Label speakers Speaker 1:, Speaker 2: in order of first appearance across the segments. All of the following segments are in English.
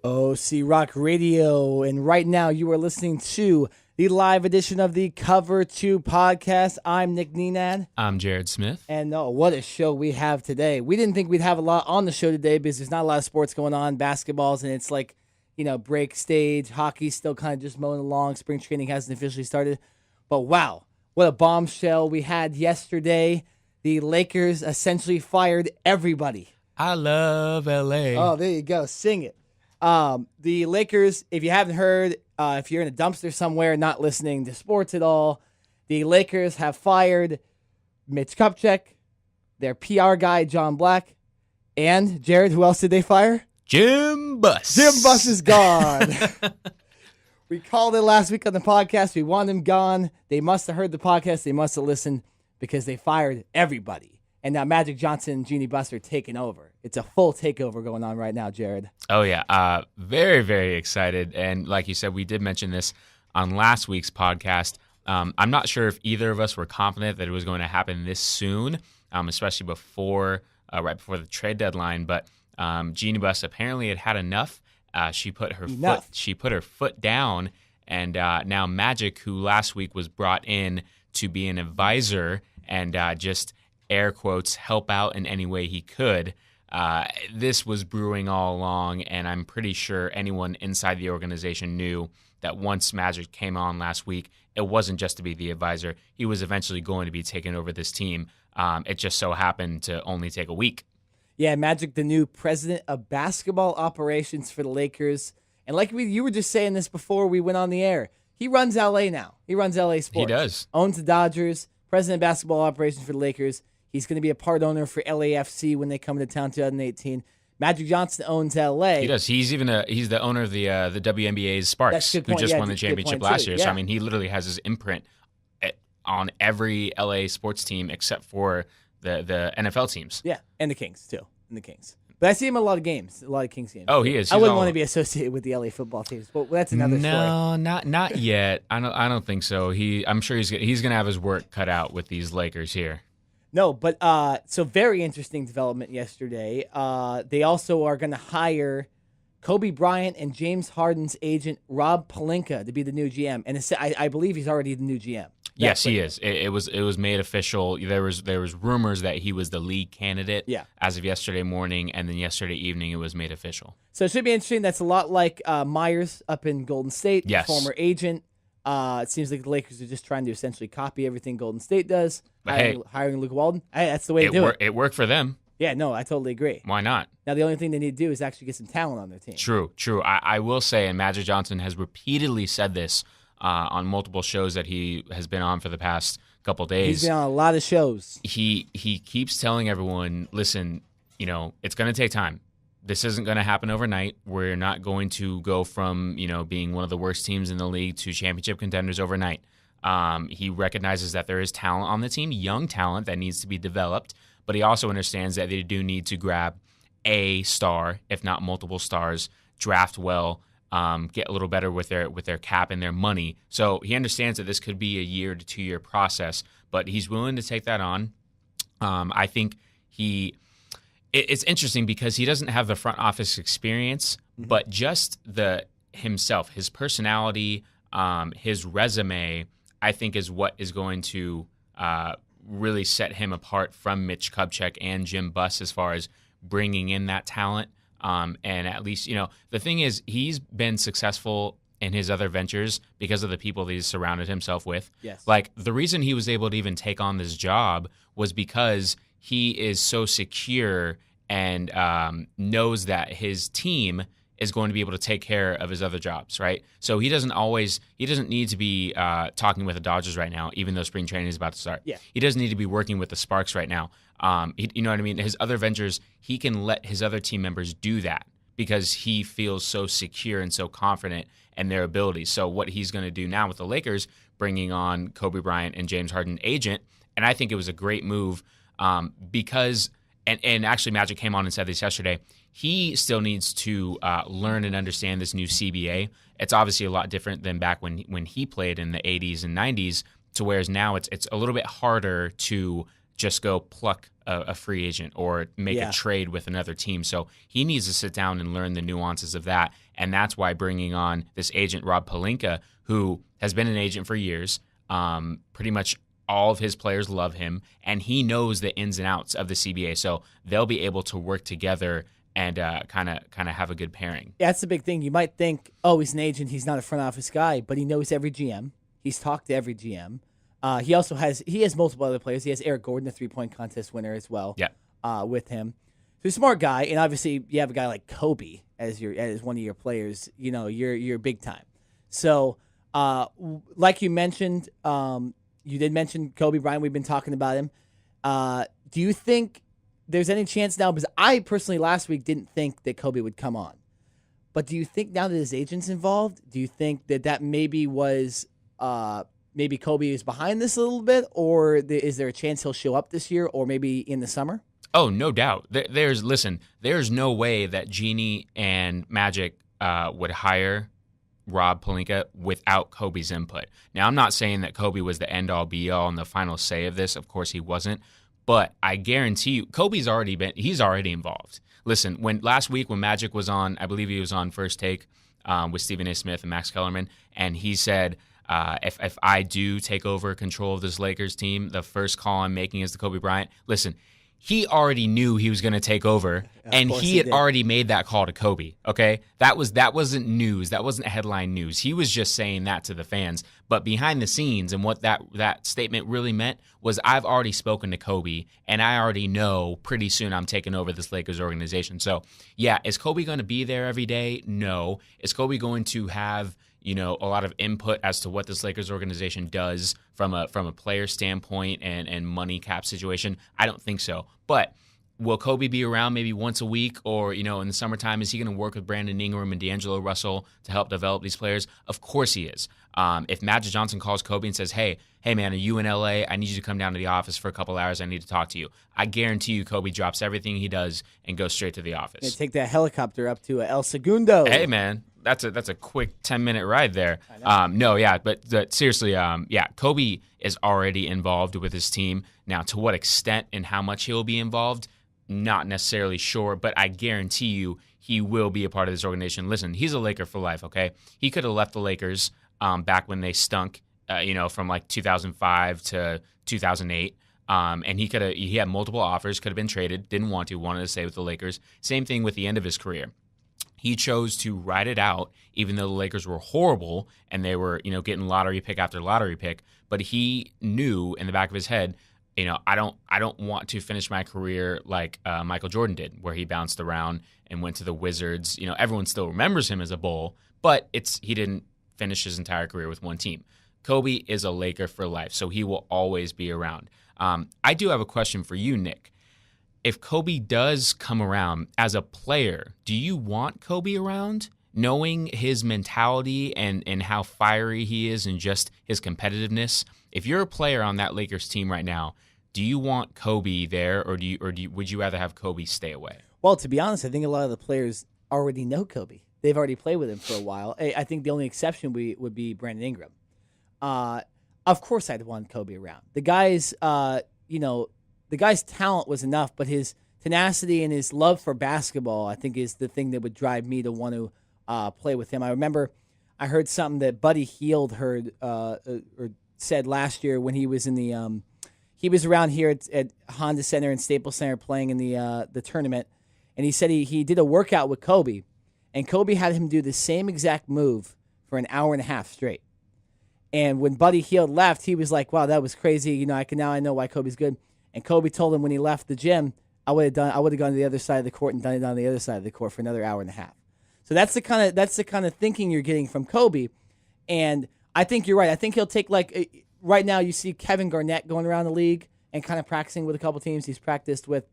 Speaker 1: OC Rock Radio, and right now you are listening to the live edition of the Cover 2 podcast. I'm Nick Nenad.
Speaker 2: I'm Jared Smith.
Speaker 1: And what a show we have today. We didn't think we'd have a lot on the show today because there's not a lot of sports going on, basketballs, and it's like, break stage. Hockey's still kind of just mowing along. Spring training hasn't officially started. But wow, what a bombshell we had yesterday. The Lakers essentially fired everybody.
Speaker 2: I love LA.
Speaker 1: Oh, there you go. Sing it. The Lakers, if you haven't heard, if you're in a dumpster somewhere not listening to sports at all, the Lakers have fired Mitch Kupchak, their PR guy, John Black, and Jared, who else did they fire?
Speaker 2: Jim Buss.
Speaker 1: Jim Buss is gone. We called it last week on the podcast. We want him gone. They must have heard the podcast. They must have listened because they fired everybody. And now Magic Johnson and Jeannie Buss are taking over. It's a full takeover going on right now, Jared.
Speaker 2: Oh, yeah. Very, very excited. And like you said, we did mention this on last week's podcast. I'm not sure if either of us were confident that it was going to happen this soon, especially right before the trade deadline. But Jeannie Buss apparently had enough. She put her foot down. And now Magic, who last week was brought in to be an advisor and just air quotes, help out in any way he could. This was brewing all along, and I'm pretty sure anyone inside the organization knew that once Magic came on last week, it wasn't just to be the advisor. He was eventually going to be taking over this team. It just so happened to only take a week.
Speaker 1: Yeah, Magic, the new president of basketball operations for the Lakers. And like you were just saying this before we went on the air, he runs L.A. now. He runs L.A. sports.
Speaker 2: He does.
Speaker 1: Owns the Dodgers, president of basketball operations for the Lakers. He's going to be a part owner for LAFC when they come to town 2018. Magic Johnson owns LA.
Speaker 2: He does. He's the owner of the WNBA's Sparks, who just won the championship last year.
Speaker 1: Yeah.
Speaker 2: So I mean, he literally has his imprint on every LA sports team except for the NFL teams.
Speaker 1: Yeah, and the Kings too. But I see him in a lot of games, a lot of Kings games.
Speaker 2: Oh, he is.
Speaker 1: I wouldn't want to be associated with the LA football teams, but that's another story.
Speaker 2: No, not yet. I don't think so. I'm sure he's going to have his work cut out with these Lakers here.
Speaker 1: No, but so very interesting development yesterday. They also are going to hire Kobe Bryant and James Harden's agent, Rob Pelinka, to be the new GM. And I believe he's already the new GM.
Speaker 2: Yes, he is. It was made official. There was rumors that he was the lead candidate as of yesterday morning, and then yesterday evening it was made official.
Speaker 1: So it should be interesting. That's a lot like Myers up in Golden State,
Speaker 2: yes.
Speaker 1: Former agent. It seems like the Lakers are just trying to essentially copy everything Golden State does. Hiring Luke Walton. Hey, that's the way to do it.
Speaker 2: It worked for them.
Speaker 1: Yeah, no, I totally agree.
Speaker 2: Why not?
Speaker 1: Now, the only thing they need to do is actually get some talent on their team.
Speaker 2: True. I will say, and Magic Johnson has repeatedly said this on multiple shows that he has been on for the past couple days.
Speaker 1: He's been on a lot of shows.
Speaker 2: He keeps telling everyone, listen, it's going to take time. This isn't going to happen overnight. We're not going to go from, being one of the worst teams in the league to championship contenders overnight. He recognizes that there is talent on the team, young talent that needs to be developed, but he also understands that they do need to grab a star, if not multiple stars, draft well, get a little better with their cap and their money. So he understands that this could be a 1 to 2 year process, but he's willing to take that on. I think it's interesting because he doesn't have the front office experience, but just himself, his personality, his resume, I think is what is going to really set him apart from Mitch Kupchak and Jim Buss as far as bringing in that talent. And at least, the thing is, he's been successful in his other ventures because of the people that he's surrounded himself with.
Speaker 1: Yes.
Speaker 2: Like, the reason he was able to even take on this job was because he is so secure and knows that his team is going to be able to take care of his other jobs, right? So he doesn't need to be talking with the Dodgers right now, even though spring training is about to start.
Speaker 1: Yeah.
Speaker 2: He doesn't need to be working with the Sparks right now. You know what I mean? His other ventures, he can let his other team members do that because he feels so secure and so confident in their abilities. So what he's going to do now with the Lakers, bringing on Kobe Bryant and James Harden agent, and I think it was a great move because, and actually Magic came on and said this yesterday, he still needs to learn and understand this new CBA. It's obviously a lot different than back when he played in the 80s and 90s, to whereas now it's a little bit harder to just go pluck a free agent or make a trade with another team. So he needs to sit down and learn the nuances of that. And that's why bringing on this agent, Rob Pelinka, who has been an agent for years, pretty much all of his players love him, and he knows the ins and outs of the CBA. So they'll be able to work together and kind of have a good pairing.
Speaker 1: Yeah, that's the big thing. You might think, oh, he's an agent, he's not a front office guy, but he knows every GM. He's talked to every GM. He also has multiple other players. He has Eric Gordon, a 3-point contest winner as well.
Speaker 2: Yeah.
Speaker 1: With him, so he's a smart guy, and obviously you have a guy like Kobe as one of your players. You know, you're big time. So, like you mentioned, you did mention Kobe Bryant. We've been talking about him. Do you think there's any chance now? Because I personally last week didn't think that Kobe would come on, but do you think now that his agent's involved, do you think that maybe was maybe Kobe is behind this a little bit, or is there a chance he'll show up this year, or maybe in the summer?
Speaker 2: Oh, no doubt. There's no way that Genie and Magic would hire Rob Pelinka without Kobe's input. Now, I'm not saying that Kobe was the end-all, be-all, and the final say of this. Of course, he wasn't. But I guarantee you, he's already involved. Listen, last week when Magic was on, I believe he was on First Take with Stephen A. Smith and Max Kellerman, and he said, if I do take over control of this Lakers team, the first call I'm making is to Kobe Bryant. Listen, he already knew he was going to take over, and he had already made that call to Kobe, okay? That wasn't news. That wasn't headline news. He was just saying that to the fans. But behind the scenes, and what that statement really meant was, I've already spoken to Kobe, and I already know pretty soon I'm taking over this Lakers organization. So, yeah, is Kobe going to be there every day? No. Is Kobe going to have a lot of input as to what this Lakers organization does from a player standpoint and money cap situation? I don't think so. But will Kobe be around maybe once a week, or, in the summertime, is he going to work with Brandon Ingram and D'Angelo Russell to help develop these players? Of course he is. If Magic Johnson calls Kobe and says, hey man, are you in LA? I need you to come down to the office for a couple hours. I need to talk to you. I guarantee you Kobe drops everything he does and goes straight to the office.
Speaker 1: Yeah, take that helicopter up to El Segundo.
Speaker 2: Hey, man. That's a quick 10-minute ride there. But seriously, Kobe is already involved with his team. Now, to what extent and how much he'll be involved, not necessarily sure, but I guarantee you he will be a part of this organization. Listen, he's a Laker for life, okay? He could have left the Lakers back when they stunk, from like 2005 to 2008. And he had multiple offers, could have been traded, didn't want to, wanted to stay with the Lakers. Same thing with the end of his career. He chose to ride it out, even though the Lakers were horrible and they were, getting lottery pick after lottery pick. But he knew in the back of his head, I don't want to finish my career like Michael Jordan did, where he bounced around and went to the Wizards. Everyone still remembers him as a Bull, but he didn't finish his entire career with one team. Kobe is a Laker for life, so he will always be around. I do have a question for you, Nick. If Kobe does come around as a player, do you want Kobe around, knowing his mentality and how fiery he is and just his competitiveness? If you're a player on that Lakers team right now, do you want Kobe there, or would you rather have Kobe stay away?
Speaker 1: Well, to be honest, I think a lot of the players already know Kobe. They've already played with him for a while. I think the only exception would be Brandon Ingram. Of course, I'd want Kobe around. The guy's talent was enough, but his tenacity and his love for basketball, I think, is the thing that would drive me to want to play with him. I remember I heard something that Buddy Hield said last year when he was in the he was around here at Honda Center and Staples Center playing in the tournament, and he said he did a workout with Kobe, and Kobe had him do the same exact move for an hour and a half straight. And when Buddy Hield left, he was like, "Wow, that was crazy." I know why Kobe's good. And Kobe told him when he left the gym, I would have gone to the other side of the court and done it on the other side of the court for another hour and a half. So that's the kind of thinking you're getting from Kobe. And I think you're right. I think he'll take, like, right now you see Kevin Garnett going around the league and kind of practicing with a couple teams. He's practiced with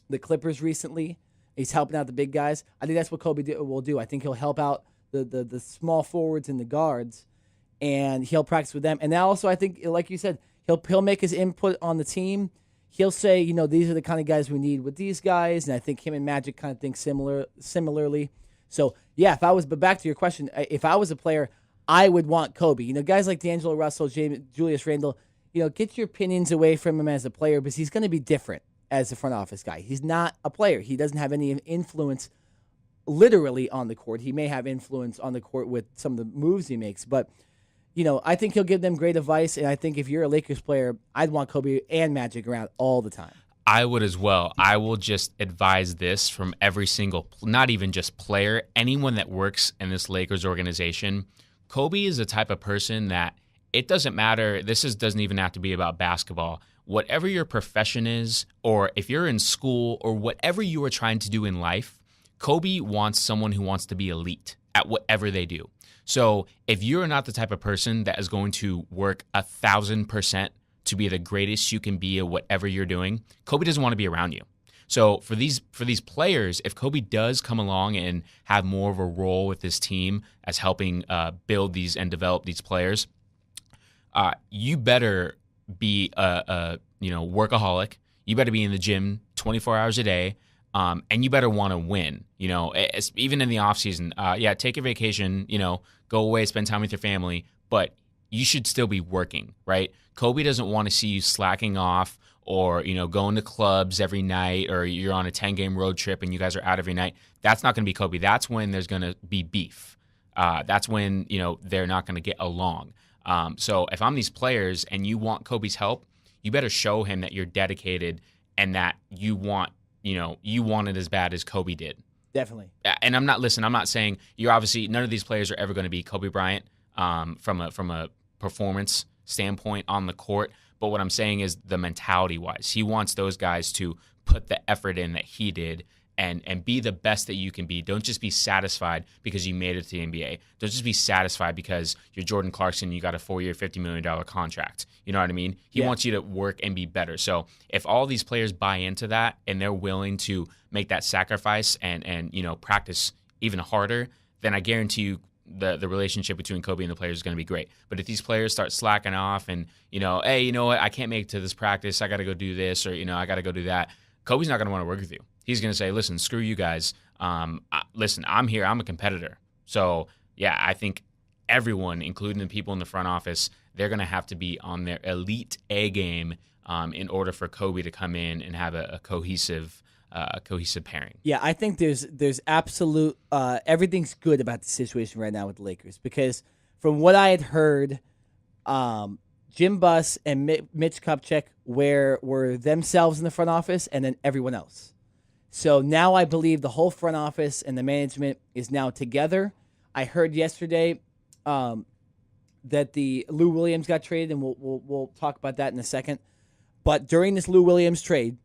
Speaker 1: the Clippers recently. He's helping out the big guys. I think that's what Kobe will do. I think he'll help out the small forwards and the guards, and he'll practice with them. And now also, I think, like you said, he'll make his input on the team. He'll say, these are the kind of guys we need with these guys, and I think him and Magic kind of think similarly. So, yeah, but back to your question, if I was a player, I would want Kobe. Guys like D'Angelo Russell, Julius Randle, get your opinions away from him as a player, because he's going to be different. as the front office guy. He's not a player. He doesn't have any influence literally on the court. He may have influence on the court with some of the moves he makes, but I think he'll give them great advice. And I think if you're a Lakers player, I'd want Kobe and Magic around all the time.
Speaker 2: I would as well. I will just advise this from every single, not even just player, anyone that works in this Lakers organization. Kobe is the type of person that it doesn't matter. Doesn't even have to be about basketball. Whatever your profession is, or if you're in school, or whatever you are trying to do in life, Kobe wants someone who wants to be elite at whatever they do. So if you're not the type of person that is going to work 1,000% to be the greatest you can be at whatever you're doing, Kobe doesn't want to be around you. So for these players, if Kobe does come along and have more of a role with this team as helping build these and develop these players, you better be a workaholic. You better be in the gym 24 hours a day, and you better want to win. Even in the off season, take your vacation. Go away, spend time with your family, but you should still be working, right? Kobe doesn't want to see you slacking off or, going to clubs every night, or you're on a 10-game road trip and you guys are out every night. That's not going to be Kobe. That's when there's going to be beef. That's when, they're not going to get along. So if I'm these players and you want Kobe's help, you better show him that you're dedicated and that you want it as bad as Kobe did.
Speaker 1: Definitely.
Speaker 2: And I'm not saying none of these players are ever going to be Kobe Bryant from a performance standpoint on the court. But what I'm saying is the mentality-wise, he wants those guys to put the effort in that he did and be the best that you can be. Don't just be satisfied because you made it to the NBA. Don't just be satisfied because you're Jordan Clarkson and you got a 4-year, $50 million contract. You know what I mean? He wants you to work and be better. So if all these players buy into that and they're willing to make that sacrifice and practice even harder, then I guarantee you the relationship between Kobe and the players is going to be great. But if these players start slacking off and, hey, you know what, I can't make it to this practice, I got to go do this, or, I got to go do that, Kobe's not going to want to work with you. He's going to say, listen, screw you guys. Listen, I'm here. I'm a competitor. So, yeah, I think everyone, including the people in the front office, they're going to have to be on their elite A game in order for Kobe to come in and have a cohesive pairing.
Speaker 1: Yeah, I think there's absolute everything's good about the situation right now with the Lakers, because from what I had heard, Jim Buss and Mitch Kupchak were themselves in the front office, and then everyone else. So now I believe the whole front office and the management is now together. I heard yesterday that the Lou Williams got traded, and we'll talk about that in a second. But during this Lou Williams trade,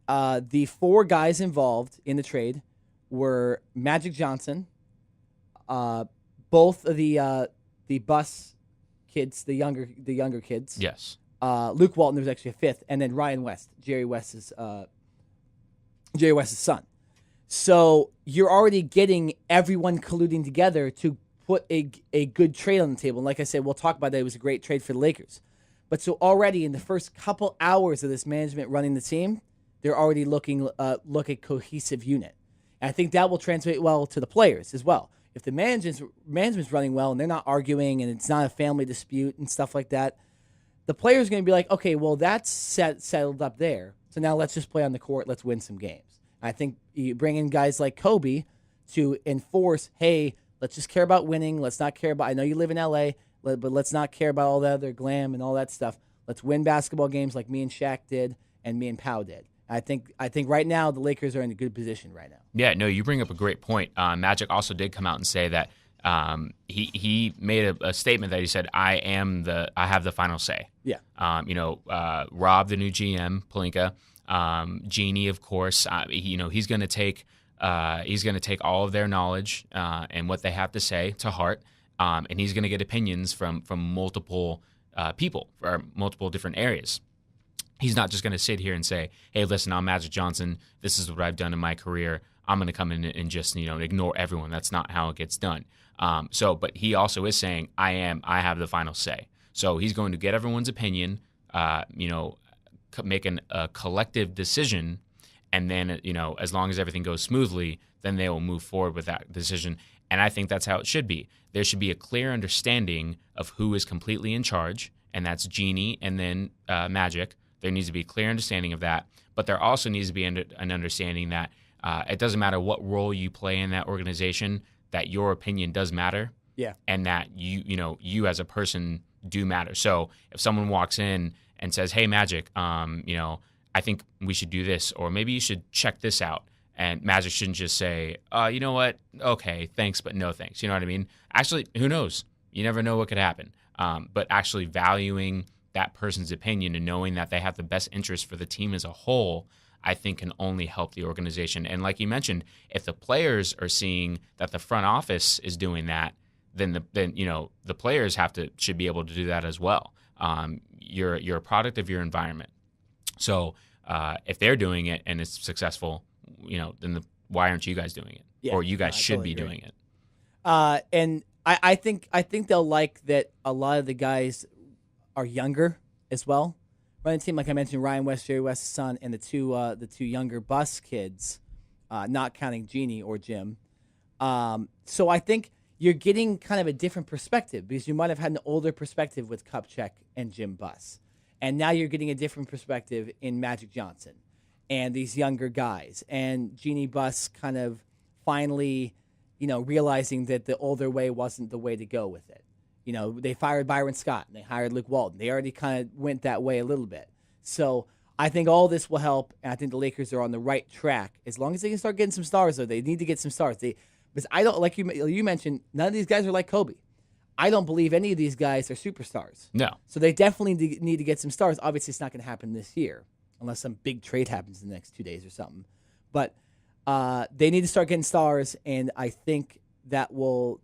Speaker 1: the 4 guys involved in the trade were Magic Johnson, both of the Buss kids, the younger kids.
Speaker 2: Yes.
Speaker 1: Luke Walton, there was actually a 5th, and then Ryan West, Jerry West's son. So you're already getting everyone colluding together to put a good trade on the table. And like I said, we'll talk about that. It was a great trade for the Lakers. But so already in the first couple hours of this management running the team, they're already looking a cohesive unit. And I think that will translate well to the players as well. If the management's running well and they're not arguing and it's not a family dispute and stuff like that, the players are going to be like, okay, well, that's settled up there. So now let's just play on the court. Let's win some games. I think you bring in guys like Kobe to enforce, hey, let's just care about winning. Let's not care about, I know you live in LA, but let's not care about all the other glam and all that stuff. Let's win basketball games like me and Shaq did and me and Pau did. I think right now the Lakers are in a good position right now. Yeah,
Speaker 2: no, you bring up a great point. Magic also did come out and say that he made a statement that he said, I have the final say.
Speaker 1: Yeah.
Speaker 2: Rob, the new GM, Pelinka, Jeannie, of course, he's going to take all of their knowledge and what they have to say to heart, and he's going to get opinions from multiple people or multiple different areas. He's not just going to sit here and say, hey, listen, I'm Magic Johnson. This is what I've done in my career. I'm going to come in and just, ignore everyone. That's not how it gets done. But he also is saying, I have the final say. So he's going to get everyone's opinion, making a collective decision. And then, as long as everything goes smoothly, then they will move forward with that decision. And I think that's how it should be. There should be a clear understanding of who is completely in charge, and that's Jeannie and then Magic. There needs to be a clear understanding of that. But there also needs to be an understanding that it doesn't matter what role you play in that organization, that your opinion does matter.
Speaker 1: Yeah.
Speaker 2: And that you as a person do matter. So if someone walks in and says, "Hey, Magic, I think we should do this, or maybe you should check this out," and Magic shouldn't just say, "You know what? Okay, thanks, but no thanks." You know what I mean? Actually, who knows? You never know what could happen. But actually valuing that person's opinion and knowing that they have the best interest for the team as a whole, I think can only help the organization. And like you mentioned, if the players are seeing that the front office is doing that, then the players should be able to do that as well. You're a product of your environment. So if they're doing it and it's successful, then why aren't you guys doing it?
Speaker 1: Yeah,
Speaker 2: or you guys should
Speaker 1: totally
Speaker 2: be
Speaker 1: agree.
Speaker 2: doing it.
Speaker 1: And I think they'll like that a lot of the guys are younger as well. Running the team, like I mentioned, Ryan West, Jerry West's son, and the two younger Bus kids, not counting Jeannie or Jim. So I think you're getting kind of a different perspective because you might have had an older perspective with Kupchak and Jim Buss. And now you're getting a different perspective in Magic Johnson and these younger guys. And Jeannie Buss kind of finally, realizing that the older way wasn't the way to go with it. They fired Byron Scott and they hired Luke Walton. They already kind of went that way a little bit. So I think all this will help, and I think the Lakers are on the right track. As long as they can start getting some stars, though, they need to get some stars. Because I don't, like you mentioned, none of these guys are like Kobe. I don't believe any of these guys are superstars.
Speaker 2: No.
Speaker 1: So they definitely need to get some stars. Obviously, it's not going to happen this year unless some big trade happens in the next 2 days or something. But they need to start getting stars, and I think that will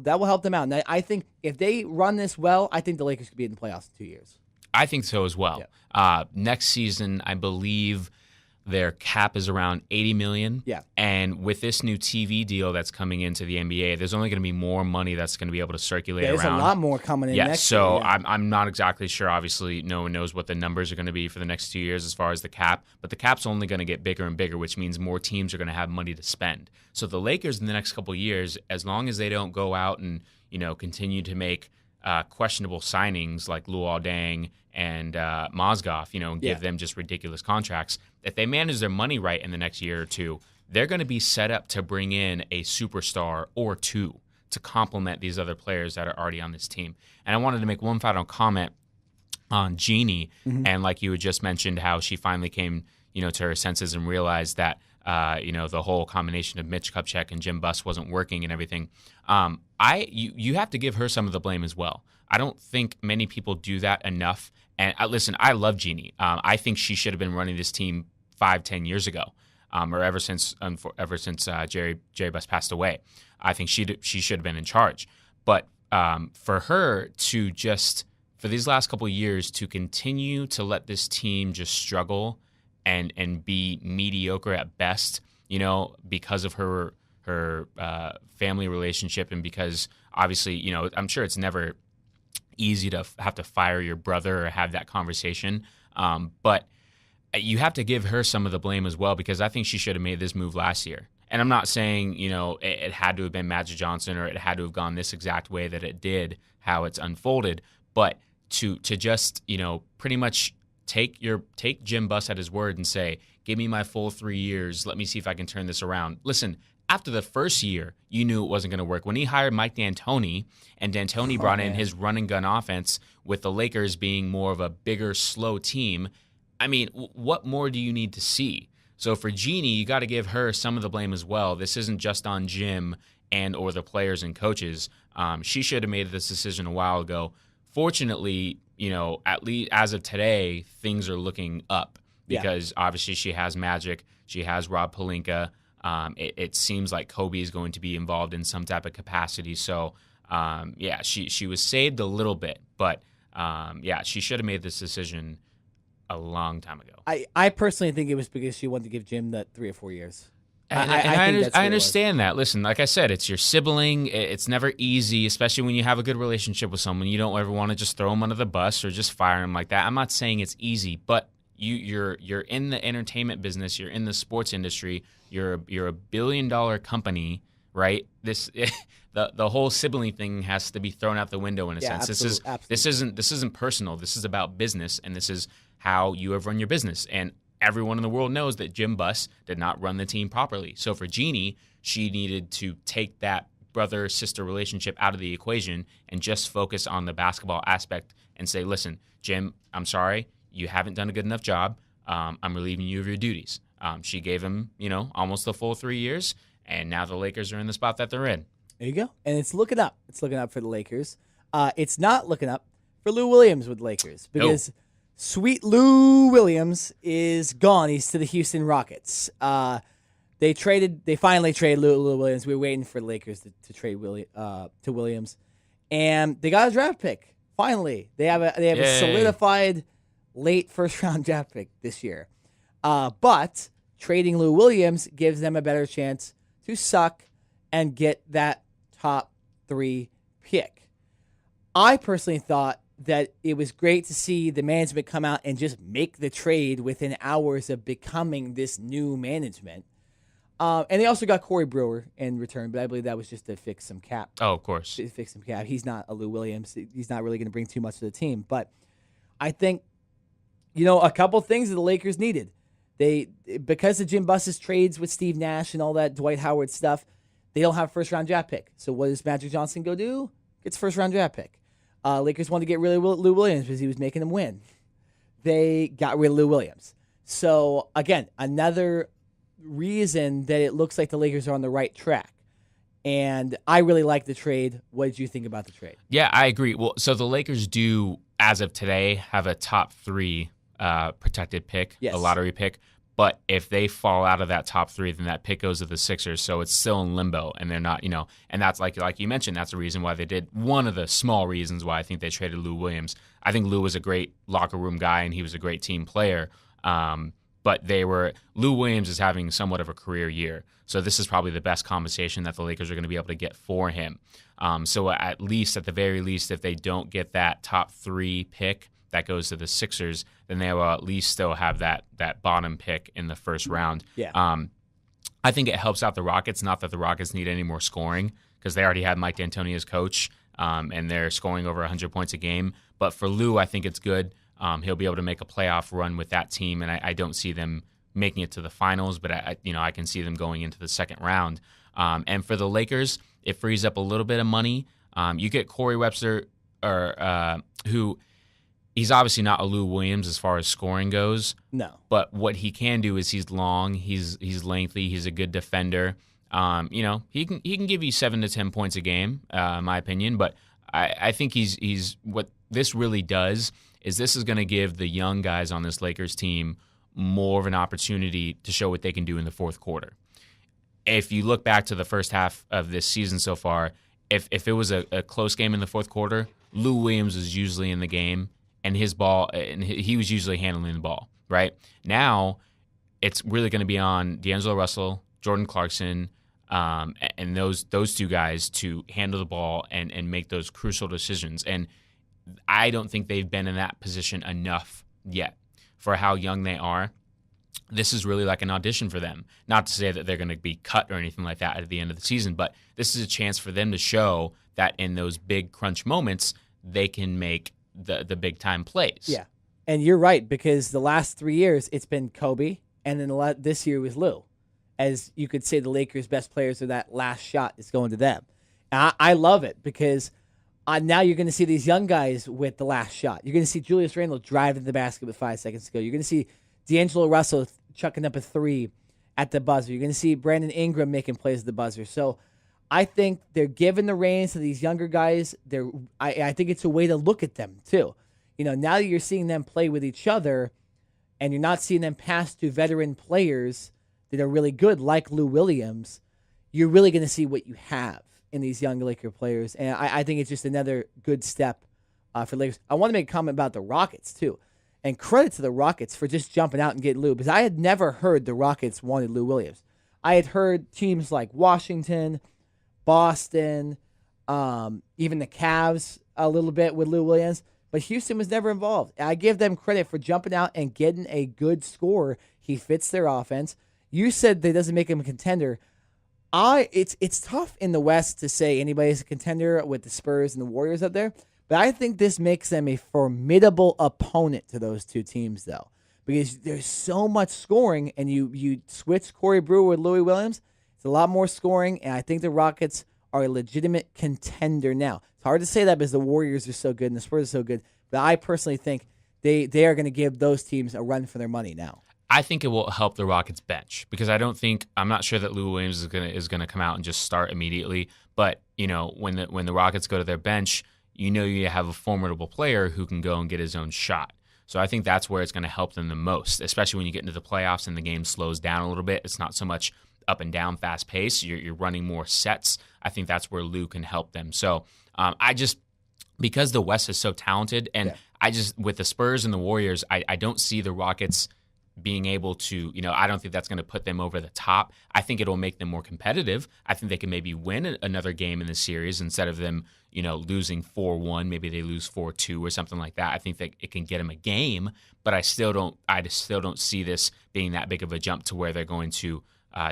Speaker 1: help them out. And I think if they run this well, I think the Lakers could be in the playoffs in 2 years.
Speaker 2: I think so as well.
Speaker 1: Yeah.
Speaker 2: Next season, I believe their cap is around $80 million.
Speaker 1: Yeah.
Speaker 2: And with this new TV deal that's coming into the NBA, there's only going to be more money that's going to be able to circulate around.
Speaker 1: There's a lot more coming in next year.
Speaker 2: So I'm not exactly sure. Obviously, no one knows what the numbers are going to be for the next 2 years as far as the cap. But the cap's only going to get bigger and bigger, which means more teams are going to have money to spend. So the Lakers in the next couple of years, as long as they don't go out and continue to make questionable signings like Luol Deng and Mozgov, and give them just ridiculous contracts. If they manage their money right in the next year or two, they're going to be set up to bring in a superstar or two to complement these other players that are already on this team. And I wanted to make one final comment on Jeannie, and like you had just mentioned, how she finally came, to her senses and realized that, the whole combination of Mitch Kupchak and Jim Buss wasn't working and everything. You have to give her some of the blame as well. I don't think many people do that enough. And listen, I love Jeannie. I think she should have been running this team 5-10 years ago, or ever since Jerry Buss passed away. I think she should have been in charge. But for her to for these last couple of years to continue to let this team just struggle and be mediocre at best, because of her family relationship, and because obviously, I'm sure it's never easy to have to fire your brother or have that conversation. But you have to give her some of the blame as well, because I think she should have made this move last year. And I'm not saying, it had to have been Magic Johnson or it had to have gone this exact way that it did, how it's unfolded. But to just, pretty much take Jim Buss at his word and say, give me my full 3 years. Let me see if I can turn this around. Listen, after the first year, you knew it wasn't going to work. When he hired Mike D'Antoni, and D'Antoni brought in his run and gun offense with the Lakers being more of a bigger, slow team, I mean, what more do you need to see? So for Jeannie, you got to give her some of the blame as well. This isn't just on Jim and or the players and coaches. She should have made this decision a while ago. Fortunately, at least as of today, things are looking up because obviously she has Magic, she has Rob Pelinka. It seems like Kobe is going to be involved in some type of capacity. So, she was saved a little bit, but she should have made this decision a long time ago.
Speaker 1: I personally think it was because she wanted to give Jim that 3 or 4 years.
Speaker 2: I understand that. Listen, like I said, it's your sibling. It's never easy, especially when you have a good relationship with someone. You don't ever want to just throw them under the bus or just fire them like that. I'm not saying it's easy, but you're in the entertainment business. You're in the sports industry. You're a $1 billion company, right? The whole sibling thing has to be thrown out the window in a sense.
Speaker 1: Absolutely.
Speaker 2: This isn't personal. This is about business, and this is how you have run your business. And everyone in the world knows that Jim Buss did not run the team properly. So for Jeannie, she needed to take that brother-sister relationship out of the equation and just focus on the basketball aspect and say, listen, Jim, I'm sorry, you haven't done a good enough job. I'm relieving you of your duties. She gave him, almost the full 3 years, and now the Lakers are in the spot that they're in.
Speaker 1: There you go. And it's looking up. It's looking up for the Lakers. It's not looking up for Lou Williams with Lakers because sweet Lou Williams is gone. He's to the Houston Rockets. They finally traded Lou Williams. We were waiting for the Lakers to trade to Williams, and they got a draft pick. Finally, they have a solidified late first round draft pick this year. But trading Lou Williams gives them a better chance to suck and get that top 3 pick. I personally thought that it was great to see the management come out and just make the trade within hours of becoming this new management. And they also got Corey Brewer in return, but I believe that was just to fix some cap.
Speaker 2: Oh, of course.
Speaker 1: To fix some cap. He's not a Lou Williams. He's not really going to bring too much to the team. But I think, a couple things that the Lakers needed. Because of Jim Buss's trades with Steve Nash and all that Dwight Howard stuff, they don't have a first-round draft pick. So what does Magic Johnson go do? Gets a first-round draft pick. Lakers wanted to get rid of Lou Williams because he was making them win. They got rid of Lou Williams. So, again, another reason that it looks like the Lakers are on the right track. And I really like the trade. What did you think about the trade?
Speaker 2: Yeah, I agree. Well, so the Lakers do, as of today, have a top 3 protected pick,
Speaker 1: yes,
Speaker 2: a lottery pick. But if they fall out of that top 3, then that pick goes to the Sixers. So it's still in limbo, and they're not, and that's like you mentioned, that's the reason why they did. One of the small reasons why I think they traded Lou Williams. I think Lou was a great locker room guy, and he was a great team player. But Lou Williams is having somewhat of a career year. So this is probably the best compensation that the Lakers are going to be able to get for him. So at the very least, if they don't get that top 3 pick that goes to the Sixers, then they will at least still have that bottom pick in the first round.
Speaker 1: Yeah.
Speaker 2: I think it helps out the Rockets, not that the Rockets need any more scoring, because they already have Mike D'Antoni as coach, and they're scoring over 100 points a game. But for Lou, I think it's good. He'll be able to make a playoff run with that team, and I don't see them making it to the finals, but I can see them going into the second round. And for the Lakers, it frees up a little bit of money. You get Corey Webster, who he's obviously not a Lou Williams as far as scoring goes.
Speaker 1: No,
Speaker 2: but what he can do is he's long, he's lengthy, he's a good defender. He can give you 7 to 10 points a game, in my opinion. But I think he's what this really does is this is going to give the young guys on this Lakers team more of an opportunity to show what they can do in the fourth quarter. If you look back to the first half of this season so far, if it was a close game in the fourth quarter, Lou Williams was usually in the game, and he was usually handling the ball, right? Now, it's really going to be on D'Angelo Russell, Jordan Clarkson, and those 2 guys to handle the ball and make those crucial decisions. And I don't think they've been in that position enough yet for how young they are. This is really like an audition for them. Not to say that they're going to be cut or anything like that at the end of the season, but this is a chance for them to show that in those big crunch moments, they can make the big-time plays.
Speaker 1: Yeah, and you're right, because the last 3 years, it's been Kobe, and then this year was Lou. As you could say, the Lakers' best players are that last shot is going to them. And I love it, because now you're going to see these young guys with the last shot. You're going to see Julius Randle driving the basket with 5 seconds to go. You're going to see D'Angelo Russell chucking up a 3 at the buzzer. You're going to see Brandon Ingram making plays at the buzzer. So I think they're giving the reins to these younger guys. I think it's a way to look at them, too. Now that you're seeing them play with each other and you're not seeing them pass to veteran players that are really good, like Lou Williams, you're really going to see what you have in these young Laker players. And I think it's just another good step for Lakers. I want to make a comment about the Rockets, too. And credit to the Rockets for just jumping out and getting Lou, because I had never heard the Rockets wanted Lou Williams. I had heard teams like Washington, Boston, even the Cavs a little bit with Lou Williams, but Houston was never involved. I give them credit for jumping out and getting a good scorer. He fits their offense. You said that doesn't make him a contender. It's tough in the West to say anybody's a contender with the Spurs and the Warriors up there, But I think this makes them a formidable opponent to those two teams, though, because there's so much scoring, and you switch Corey Brewer with Louis Williams. It's a lot more scoring, and I think the Rockets are a legitimate contender now. It's hard to say that because the Warriors are so good and the Spurs are so good, but I personally think they are going to give those teams a run for their money now.
Speaker 2: I think it will help the Rockets bench because I'm not sure that Lou Williams is gonna come out and just start immediately. But when the Rockets go to their bench, you have a formidable player who can go and get his own shot. So I think that's where it's going to help them the most, especially when you get into the playoffs and the game slows down a little bit. It's not so much up and down, fast pace. You're running more sets. I think that's where Lou can help them. So because the West is so talented, and with the Spurs and the Warriors, I don't see the Rockets being able to, I don't think that's going to put them over the top. I think it'll make them more competitive. I think they can maybe win another game in the series instead of them, losing 4-1. Maybe they lose 4-2 or something like that. I think that it can get them a game, but I still don't see this being that big of a jump to where they're going to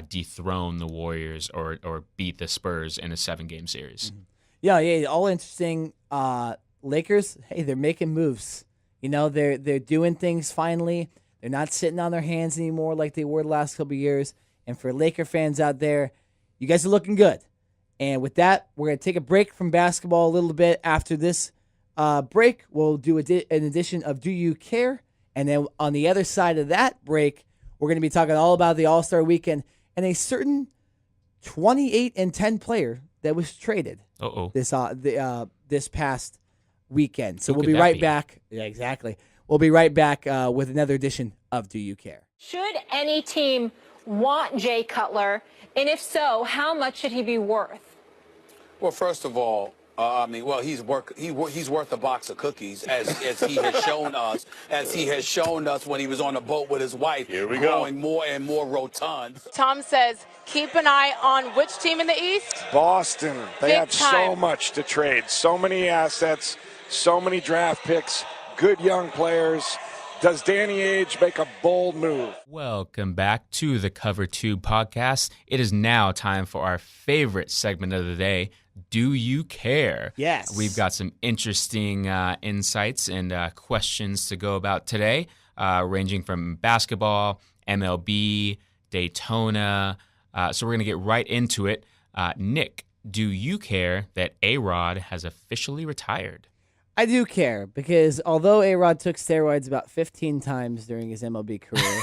Speaker 2: dethrone the Warriors or beat the Spurs in a 7-game series.
Speaker 1: Mm-hmm. Yeah, all interesting. Lakers, hey, they're making moves. They're doing things finally. They're not sitting on their hands anymore like they were the last couple of years. And for Laker fans out there, you guys are looking good. And with that, we're going to take a break from basketball a little bit. After this break, we'll do an edition of Do You Care? And then on the other side of that break, we're going to be talking all about the All-Star Weekend and a certain 28-10 player that was traded this past weekend. So we'll be right back. Yeah, exactly. We'll be right back with another edition of Do You Care?
Speaker 3: Should any team want Jay Cutler? And if so, how much should he be worth?
Speaker 4: Well, first of all, he's worth a box of cookies, as he has shown us, when he was on a boat with his wife, growing more and more rotund.
Speaker 5: Tom says, keep an eye on which team in the East?
Speaker 6: Boston. They
Speaker 5: Big
Speaker 6: have
Speaker 5: time.
Speaker 6: So much to trade, so many assets, so many draft picks, good young players. Does Danny Ainge make a bold move?
Speaker 2: Welcome back to the Cover 2 podcast. It is now time for our favorite segment of the day, Do You Care?
Speaker 1: Yes.
Speaker 2: We've got some interesting insights and questions to go about today, ranging from basketball, MLB, Daytona. So we're going to get right into it. Nick, do you care that A-Rod has officially retired?
Speaker 1: I do care because although A-Rod took steroids about 15 times during his MLB career,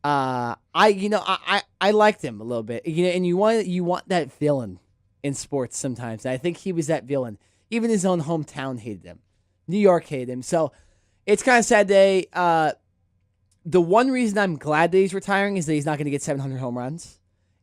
Speaker 1: I liked him a little bit. And you want that villain in sports sometimes. And I think he was that villain. Even his own hometown hated him. New York hated him. So it's kind of sad day. The one reason I'm glad that he's retiring is that he's not going to get 700 home runs.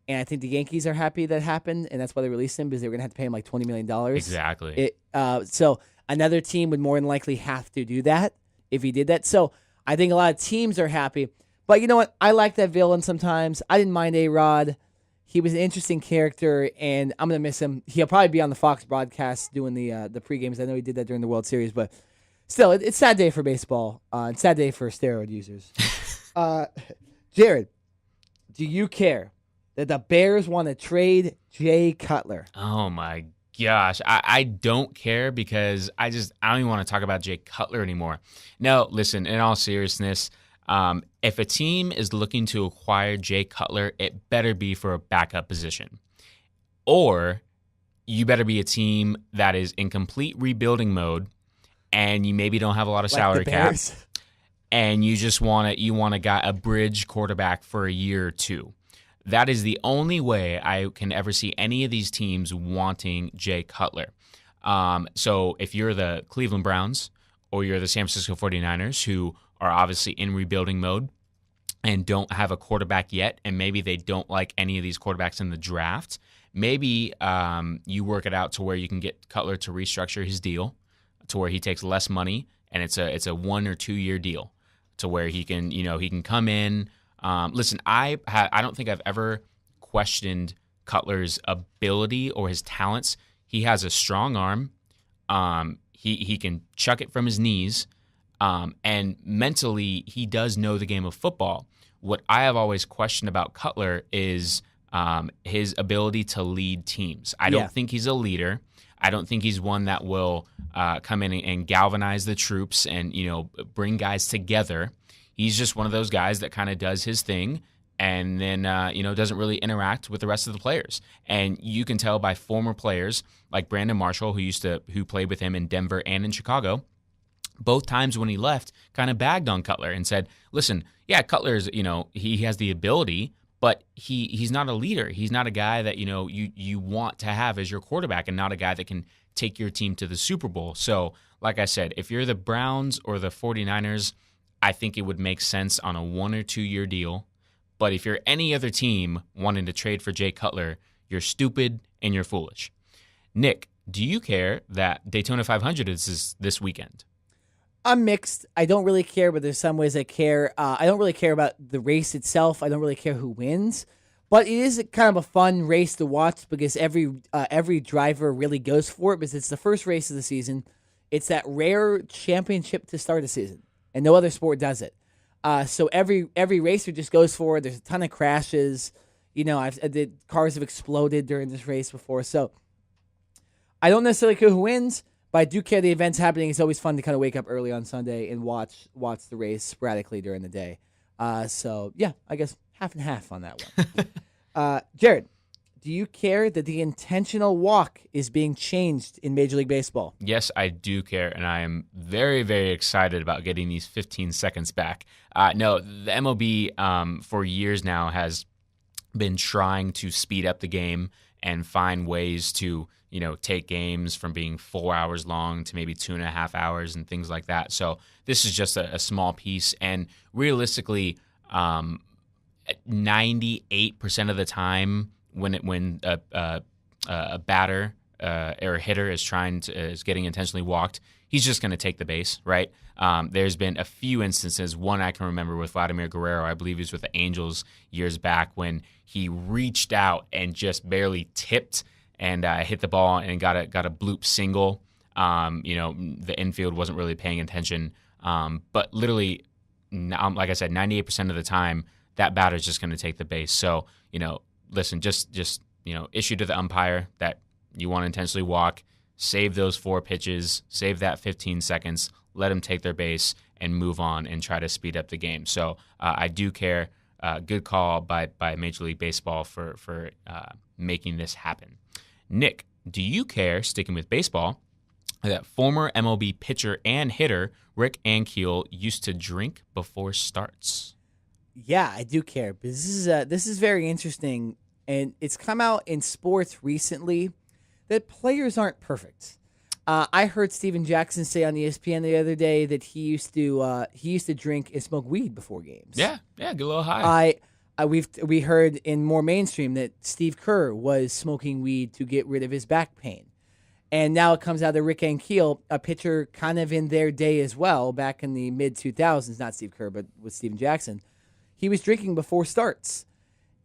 Speaker 1: And I think the Yankees are happy that happened, and that's why they released him, because they were going to have to pay him like $20 million.
Speaker 2: Exactly.
Speaker 1: So another team would more than likely have to do that if he did that. So I think a lot of teams are happy. But you know what? I like that villain sometimes. I didn't mind A-Rod. He was an interesting character, and I'm going to miss him. He'll probably be on the Fox broadcast doing the pre-games. I know he did that during the World Series, but still, it's a sad day for baseball. It's a sad day for steroid users. Jared, do you care that the Bears want to trade Jay Cutler?
Speaker 2: Oh, my gosh. I don't care because I don't even want to talk about Jay Cutler anymore. No, listen, in all seriousness, if a team is looking to acquire Jay Cutler, it better be for a backup position. Or you better be a team that is in complete rebuilding mode and you maybe don't have a lot of salary cap. And you just want a bridge quarterback for a year or two. That is the only way I can ever see any of these teams wanting Jay Cutler. So if you're the Cleveland Browns or you're the San Francisco 49ers, who are obviously in rebuilding mode and don't have a quarterback yet, and maybe they don't like any of these quarterbacks in the draft, maybe you work it out to where you can get Cutler to restructure his deal to where he takes less money, and it's a 1 or 2 year deal to where he can come in. Listen, I don't think I've ever questioned Cutler's ability or his talents. He has a strong arm. He can chuck it from his knees. And mentally, he does know the game of football. What I have always questioned about Cutler is his ability to lead teams. I don't think he's a leader. I don't think he's one that will come in and galvanize the troops and, bring guys together. He's just one of those guys that kind of does his thing and then, doesn't really interact with the rest of the players. And you can tell by former players like Brandon Marshall, who played with him in Denver and in Chicago, both times when he left, kind of bagged on Cutler and said, listen, yeah, Cutler's, he has the ability, but he's not a leader. He's not a guy that, you want to have as your quarterback and not a guy that can take your team to the Super Bowl. So, like I said, if you're the Browns or the 49ers, I think it would make sense on a 1 or 2 year deal. But if you're any other team wanting to trade for Jay Cutler, you're stupid and you're foolish. Nick, do you care that Daytona 500 is this weekend?
Speaker 1: I'm mixed. I don't really care, but there's some ways I care. I don't really care about the race itself. I don't really care who wins. But it is kind of a fun race to watch because every driver really goes for it because it's the first race of the season. It's that rare championship to start a season, and no other sport does it. So every racer just goes for it. There's a ton of crashes. The cars have exploded during this race before. So I don't necessarily care who wins, but I do care the event's happening. It's always fun to kind of wake up early on Sunday and watch the race sporadically during the day. So, yeah, I guess half and half on that one. Jared, do you care that the intentional walk is being changed in Major League Baseball?
Speaker 2: Yes, I do care, and I am very, very excited about getting these 15 seconds back. No, the MLB for years now has been trying to speed up the game and find ways to take games from being 4 hours long to maybe 2.5 hours and things like that. So this is just a small piece. And realistically, 98% of the time when a batter or a hitter is getting intentionally walked, he's just going to take the base, right? There's been a few instances. One I can remember with Vladimir Guerrero. I believe he was with the Angels years back when he reached out and just barely tipped and hit the ball and got a bloop single. The infield wasn't really paying attention. But literally, like I said, 98% of the time, that batter's just going to take the base. So, listen, just issue to the umpire that you want to intentionally walk, save those 4 pitches, save that 15 seconds, let them take their base, and move on and try to speed up the game. So I do care. Good call by Major League Baseball for making this happen. Nick, do you care, sticking with baseball, that former MLB pitcher and hitter Rick Ankiel used to drink before starts?
Speaker 1: Yeah, I do care. But this is very interesting, and it's come out in sports recently that players aren't perfect. I heard Steven Jackson say on ESPN the other day that he used to drink and smoke weed before games.
Speaker 2: Yeah, get a little high.
Speaker 1: We heard in more mainstream that Steve Kerr was smoking weed to get rid of his back pain. And now it comes out that Rick Ankiel, a pitcher kind of in their day as well, back in the mid-2000s, not Steve Kerr, but with Steven Jackson, he was drinking before starts.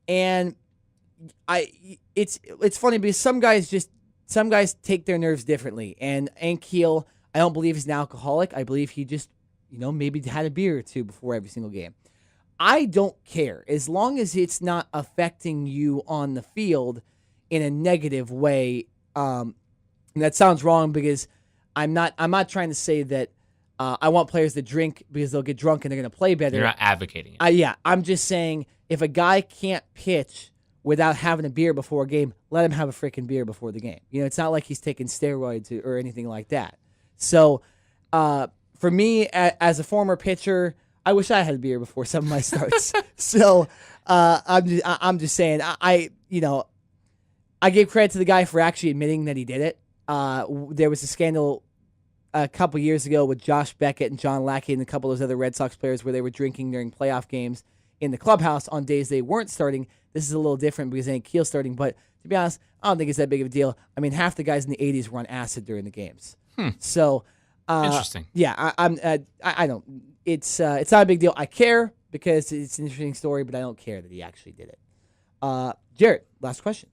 Speaker 1: And it's funny because some guys take their nerves differently. And Ankiel, I don't believe he's an alcoholic. I believe he just, maybe had a beer or two before every single game. I don't care as long as it's not affecting you on the field in a negative way. And that sounds wrong because I'm not trying to say that I want players to drink because they'll get drunk and they're going to play better.
Speaker 2: You're not advocating it.
Speaker 1: Yeah, I'm just saying if a guy can't pitch without having a beer before a game, let him have a freaking beer before the game. It's not like he's taking steroids or anything like that. So for me, as a former pitcher, I wish I had a beer before some of my starts. So I'm just saying I gave credit to the guy for actually admitting that he did it. There was a scandal a couple years ago with Josh Beckett and John Lackey and a couple of those other Red Sox players where they were drinking during playoff games in the clubhouse on days they weren't starting. This is a little different because Ankiel's starting, but to be honest, I don't think it's that big of a deal. I mean, half the guys in the 80s were on acid during the games. So
Speaker 2: interesting.
Speaker 1: Yeah, I don't. It's not a big deal. I care because it's an interesting story, but I don't care that he actually did it. Jared, last question.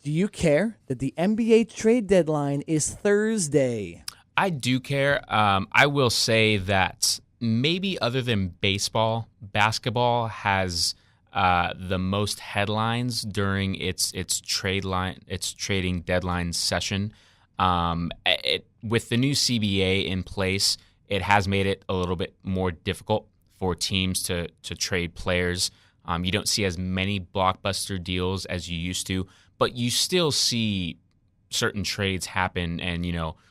Speaker 1: Do you care that the NBA trade deadline is Thursday?
Speaker 2: I do care. I will say that maybe other than baseball, basketball has the most headlines during its trading deadline session. With the new CBA in place, it has made it a little bit more difficult for teams to trade players. You don't see as many blockbuster deals as you used to, but you still see certain trades happen and,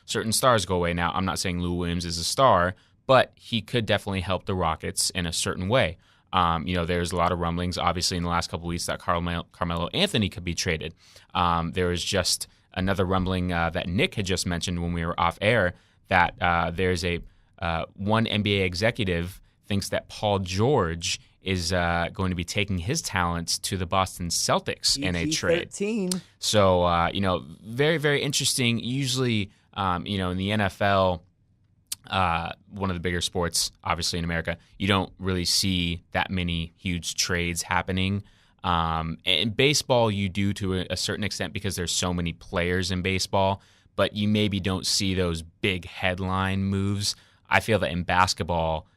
Speaker 2: certain stars go away. Now, I'm not saying Lou Williams is a star, but he could definitely help the Rockets in a certain way. There's a lot of rumblings, obviously, in the last couple of weeks that Carmelo Anthony could be traded. There was just another rumbling that Nick had just mentioned when we were off air that there's one NBA executive thinks that Paul George is going to be taking his talents to the Boston Celtics in a trade. So, very, very interesting. Usually, in the NFL, one of the bigger sports, obviously in America, you don't really see that many huge trades happening. In baseball, you do to a certain extent because there's so many players in baseball, but you maybe don't see those big headline moves. I feel that in basketball,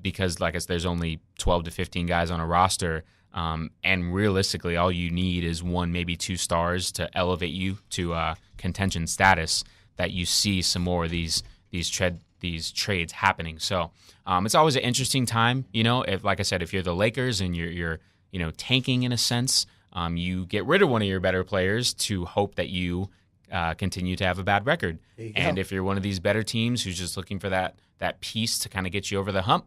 Speaker 2: because like I said, there's only 12 to 15 guys on a roster, and realistically, all you need is one, maybe two stars to elevate you to contention status. That you see some more of these trades happening. So it's always an interesting time. If, like I said, if you're the Lakers and you're tanking in a sense, you get rid of one of your better players to hope that you continue to have a bad record. And if you're one of these better teams who's just looking for that piece to kind of get you over the hump,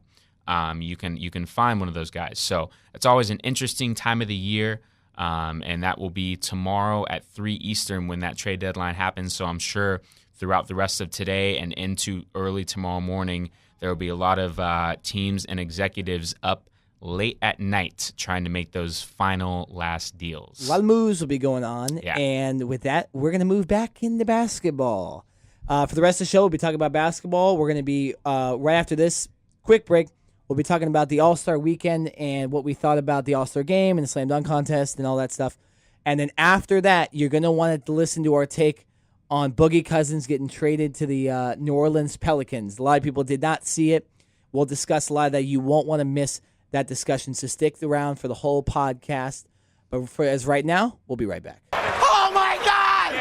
Speaker 2: you can find one of those guys. So it's always an interesting time of the year, and that will be tomorrow at 3 Eastern when that trade deadline happens. So I'm sure throughout the rest of today and into early tomorrow morning, there will be a lot of teams and executives up late at night trying to make those final last deals.
Speaker 1: A lot of moves will be going on,
Speaker 2: Yeah.
Speaker 1: And with that, we're going to move back into basketball. For the rest of the show, we'll be talking about basketball. We're going to be, right after this quick break, we'll be talking about the All-Star Weekend and what we thought about the All-Star Game and the Slam Dunk Contest and all that stuff. And then after that, you're going to want to listen to our take on Boogie Cousins getting traded to the New Orleans Pelicans. A lot of people did not see it. We'll discuss a lot of that. You won't want to miss that discussion, so stick around for the whole podcast. But as right now, we'll be right back.
Speaker 7: Oh my God!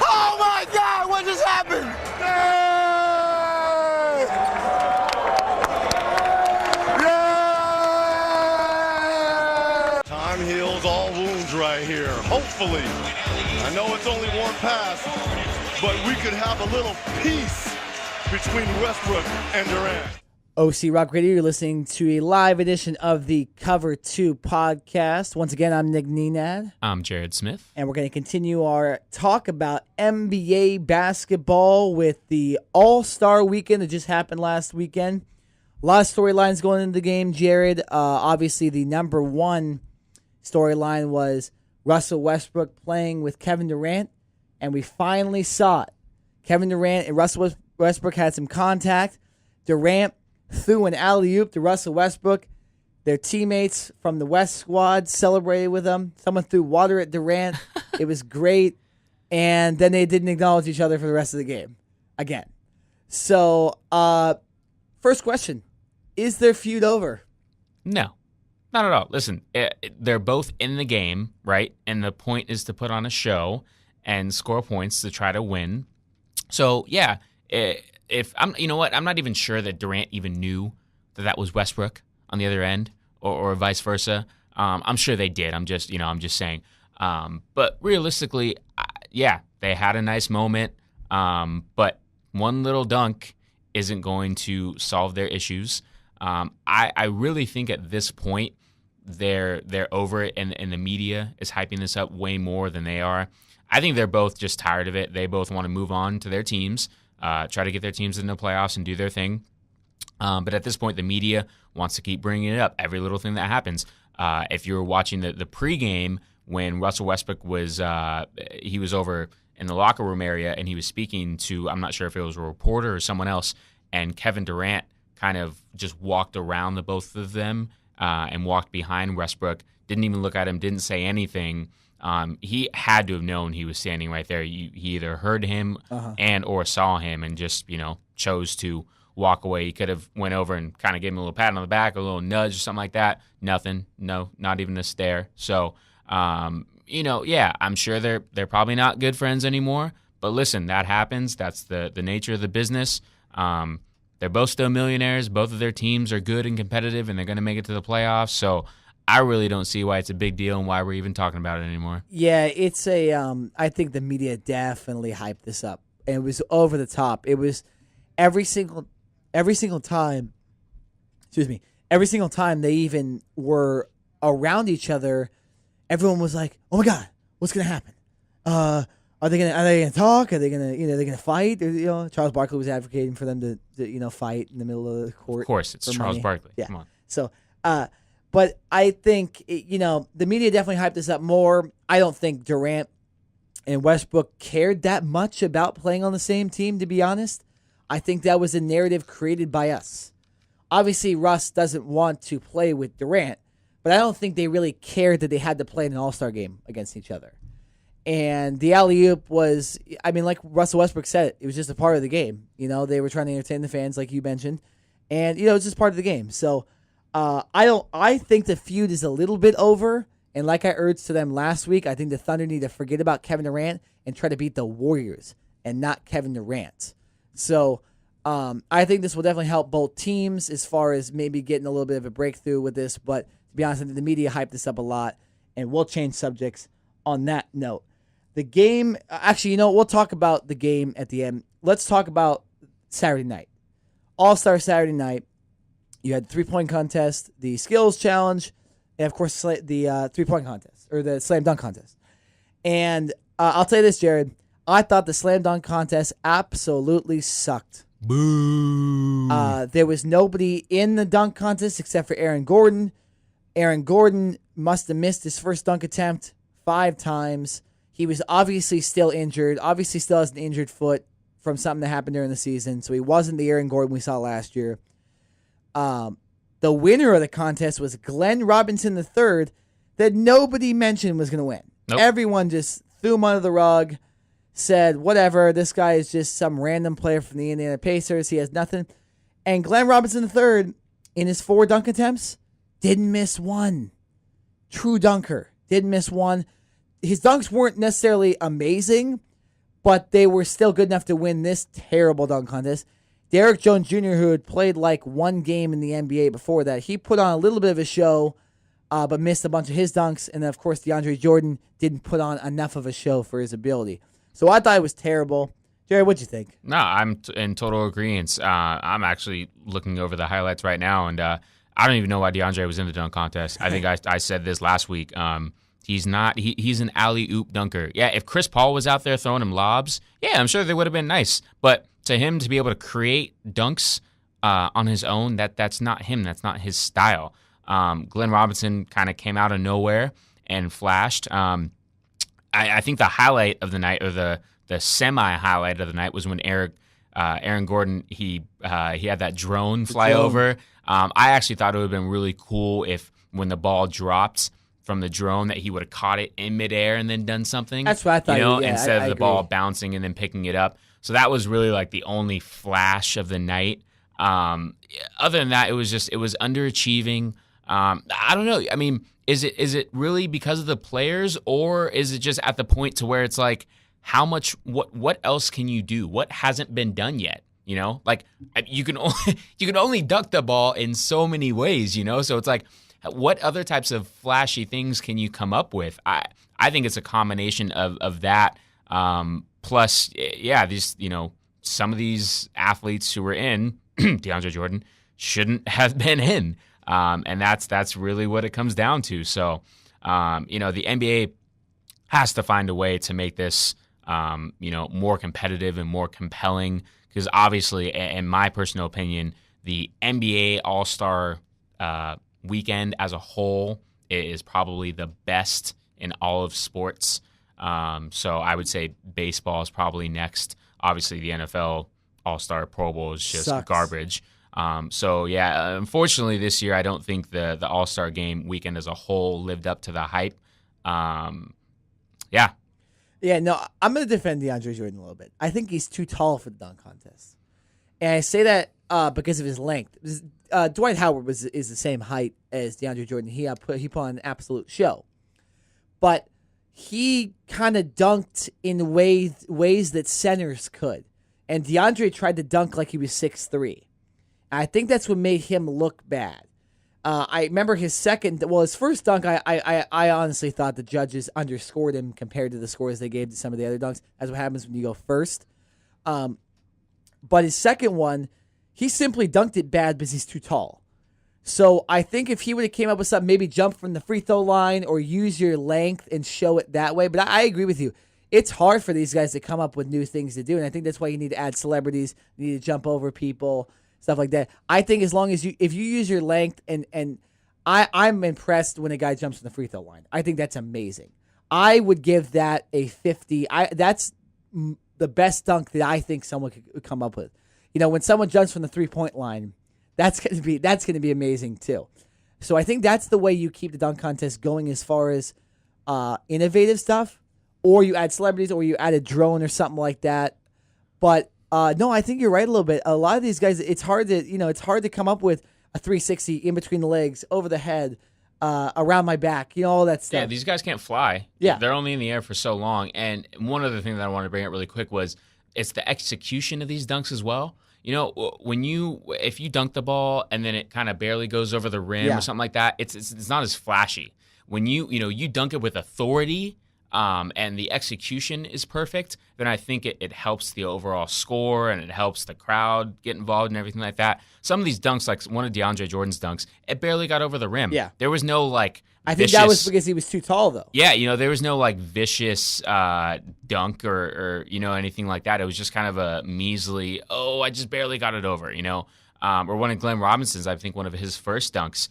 Speaker 7: Oh my God! What just happened? Yeah!
Speaker 8: Time heals all wounds right here. Hopefully. I know it's only one pass, but we could have a little peace between Westbrook and Durant.
Speaker 1: OC Rock Radio, you're listening to a live edition of the Cover 2 podcast. Once again, I'm Nick Nenad.
Speaker 2: I'm Jared Smith.
Speaker 1: And we're going to continue our talk about NBA basketball with the All-Star Weekend that just happened last weekend. A lot of storylines going into the game, Jared. Obviously, the number one storyline was Russell Westbrook playing with Kevin Durant, and we finally saw it. Kevin Durant and Russell Westbrook had some contact. Durant threw an alley-oop to Russell Westbrook. Their teammates from the West squad celebrated with them. Someone threw water at Durant. It was great. And then they didn't acknowledge each other for the rest of the game again. So, first question. Is their feud over?
Speaker 2: No, not at all. Listen, they're both in the game, right? And the point is to put on a show and score points to try to win. So, yeah, if I'm, I'm not even sure that Durant even knew that was Westbrook on the other end, or vice versa. I'm sure they did. I'm just saying. But realistically, yeah, they had a nice moment. But one little dunk isn't going to solve their issues. I really think at this point they're over it, and the media is hyping this up way more than they are. I think they're both just tired of it. They both want to move on to their teams. Try to get their teams in the playoffs and do their thing. But at this point, the media wants to keep bringing it up, every little thing that happens. If you were watching the pregame when Russell Westbrook was he was over in the locker room area and he was speaking to, I'm not sure if it was a reporter or someone else, and Kevin Durant kind of just walked around the both of them and walked behind Westbrook, didn't even look at him, didn't say anything. He had to have known he was standing right there. He either heard him and or saw him and just, chose to walk away. He could have went over and kind of gave him a little pat on the back, a little nudge or something like that. Nothing. No, not even a stare. So, yeah, I'm sure they're probably not good friends anymore. But listen, that happens. That's the nature of the business. They're both still millionaires. Both of their teams are good and competitive, and they're going to make it to the playoffs. So I really don't see why it's a big deal and why we're even talking about it anymore.
Speaker 1: Yeah, it's I think the media definitely hyped this up. And it was over the top. It was every single time. Excuse me. Every single time they even were around each other, everyone was like, "Oh my God, what's gonna happen? Are they gonna talk? Are they gonna fight?" Charles Barkley was advocating for them to fight in the middle of the court.
Speaker 2: Of course, it's Charles Barkley.
Speaker 1: Yeah.
Speaker 2: Come on.
Speaker 1: So, but I think the media definitely hyped this up more. I don't think Durant and Westbrook cared that much about playing on the same team, to be honest. I think that was a narrative created by us. Obviously, Russ doesn't want to play with Durant, but I don't think they really cared that they had to play in an all-star game against each other. And the alley-oop was, like Russell Westbrook said, it was just a part of the game. They were trying to entertain the fans, like you mentioned. And, it's just part of the game. So, I think the feud is a little bit over. And like I urged to them last week, I think the Thunder need to forget about Kevin Durant and try to beat the Warriors and not Kevin Durant. So, I think this will definitely help both teams as far as maybe getting a little bit of a breakthrough with this. But to be honest, I think the media hyped this up a lot. And we'll change subjects on that note. The game, actually, we'll talk about the game at the end. Let's talk about Saturday night. All-Star Saturday night. You had the three-point contest, the skills challenge, and, of course, the three-point contest, or the slam dunk contest. And I'll tell you this, Jared. I thought the slam dunk contest absolutely sucked.
Speaker 2: Boo.
Speaker 1: There was nobody in the dunk contest except for Aaron Gordon. Aaron Gordon must have missed his first dunk attempt 5 times. He was obviously still injured, obviously still has an injured foot from something that happened during the season, so he wasn't the Aaron Gordon we saw last year. The winner of the contest was Glenn Robinson III, that nobody mentioned was going to win.
Speaker 2: Nope.
Speaker 1: Everyone just threw him under the rug, said, whatever, this guy is just some random player from the Indiana Pacers. He has nothing. And Glenn Robinson III, in his 4 dunk attempts, didn't miss one. True dunker. Didn't miss one. His dunks weren't necessarily amazing, but they were still good enough to win this terrible dunk contest. Derrick Jones Jr., who had played like 1 game in the NBA before that, he put on a little bit of a show, but missed a bunch of his dunks. And then, of course, DeAndre Jordan didn't put on enough of a show for his ability. So I thought it was terrible. Jerry, what'd you think?
Speaker 2: No, I'm in total agreement. I'm actually looking over the highlights right now, and I don't even know why DeAndre was in the dunk contest. I think I said this last week. He's not. He's an alley-oop dunker. Yeah, if Chris Paul was out there throwing him lobs, yeah, I'm sure they would have been nice. But to him to be able to create dunks on his own, that's not him. That's not his style. Glenn Robinson kind of came out of nowhere and flashed. I think the highlight of the night, or the semi-highlight of the night, was when Aaron Gordon, he had that drone fly over. I actually thought it would have been really cool if, when the ball dropped from the drone, that he would have caught it in midair and then done something.
Speaker 1: That's what I thought.
Speaker 2: Instead of the
Speaker 1: agree.
Speaker 2: ball bouncing and then picking it up. So that was really like the only flash of the night. Other than that, it was underachieving. I don't know. I mean, is it really because of the players, or is it just at the point to where it's like, how much, what else can you do? What hasn't been done yet? Like you can only dunk the ball in so many ways, So it's like, what other types of flashy things can you come up with? I think it's a combination of that. Plus, yeah, these, some of these athletes who were in DeAndre Jordan shouldn't have been in. And that's really what it comes down to. So, the NBA has to find a way to make this, more competitive and more compelling. Because obviously, in my personal opinion, the NBA All-Star weekend as a whole is probably the best in all of sports. So I would say baseball is probably next. Obviously, the NFL All-Star Pro Bowl is just garbage. So yeah, unfortunately this year I don't think the All-Star game weekend as a whole lived up to the hype. Yeah.
Speaker 1: Yeah, no, I'm going to defend DeAndre Jordan a little bit. I think he's too tall for the dunk contest. And I say that because of his length. Dwight Howard is the same height as DeAndre Jordan. He put on an absolute show. But he kind of dunked in ways that centers could. And DeAndre tried to dunk like he was 6'3". I think that's what made him look bad. I remember his first dunk, I honestly thought the judges underscored him compared to the scores they gave to some of the other dunks. That's what happens when you go first. But his second one, he simply dunked it bad because he's too tall. So I think if he would have came up with something, maybe jump from the free throw line or use your length and show it that way. But I agree with you. It's hard for these guys to come up with new things to do. And I think that's why you need to add celebrities, you need to jump over people, stuff like that. I think as long as if you use your length and I'm impressed when a guy jumps from the free throw line. I think that's amazing. I would give that a 50. That's the best dunk that I think someone could come up with. When someone jumps from the 3-point line, that's going to be amazing too. So I think that's the way you keep the dunk contest going as far as innovative stuff, or you add celebrities, or you add a drone or something like that. But no, I think you're right a little bit. A lot of these guys, it's hard to come up with a 360 in between the legs, over the head, around my back, all that stuff.
Speaker 2: Yeah, these guys can't fly.
Speaker 1: Yeah.
Speaker 2: They're only in the air for so long. And one other thing that I wanted to bring up really quick was it's the execution of these dunks as well. If you dunk the ball and then it kind of barely goes over the rim or something like that, it's not as flashy. When you dunk it with authority, and the execution is perfect, then I think it helps the overall score and it helps the crowd get involved and everything like that. Some of these dunks, like one of DeAndre Jordan's dunks, it barely got over the rim.
Speaker 1: Yeah.
Speaker 2: There was no
Speaker 1: I think that was because he was too tall, though.
Speaker 2: Yeah, there was no vicious dunk or anything like that. It was just kind of a measly, I just barely got it over, or one of Glenn Robinson's, I think one of his first dunks,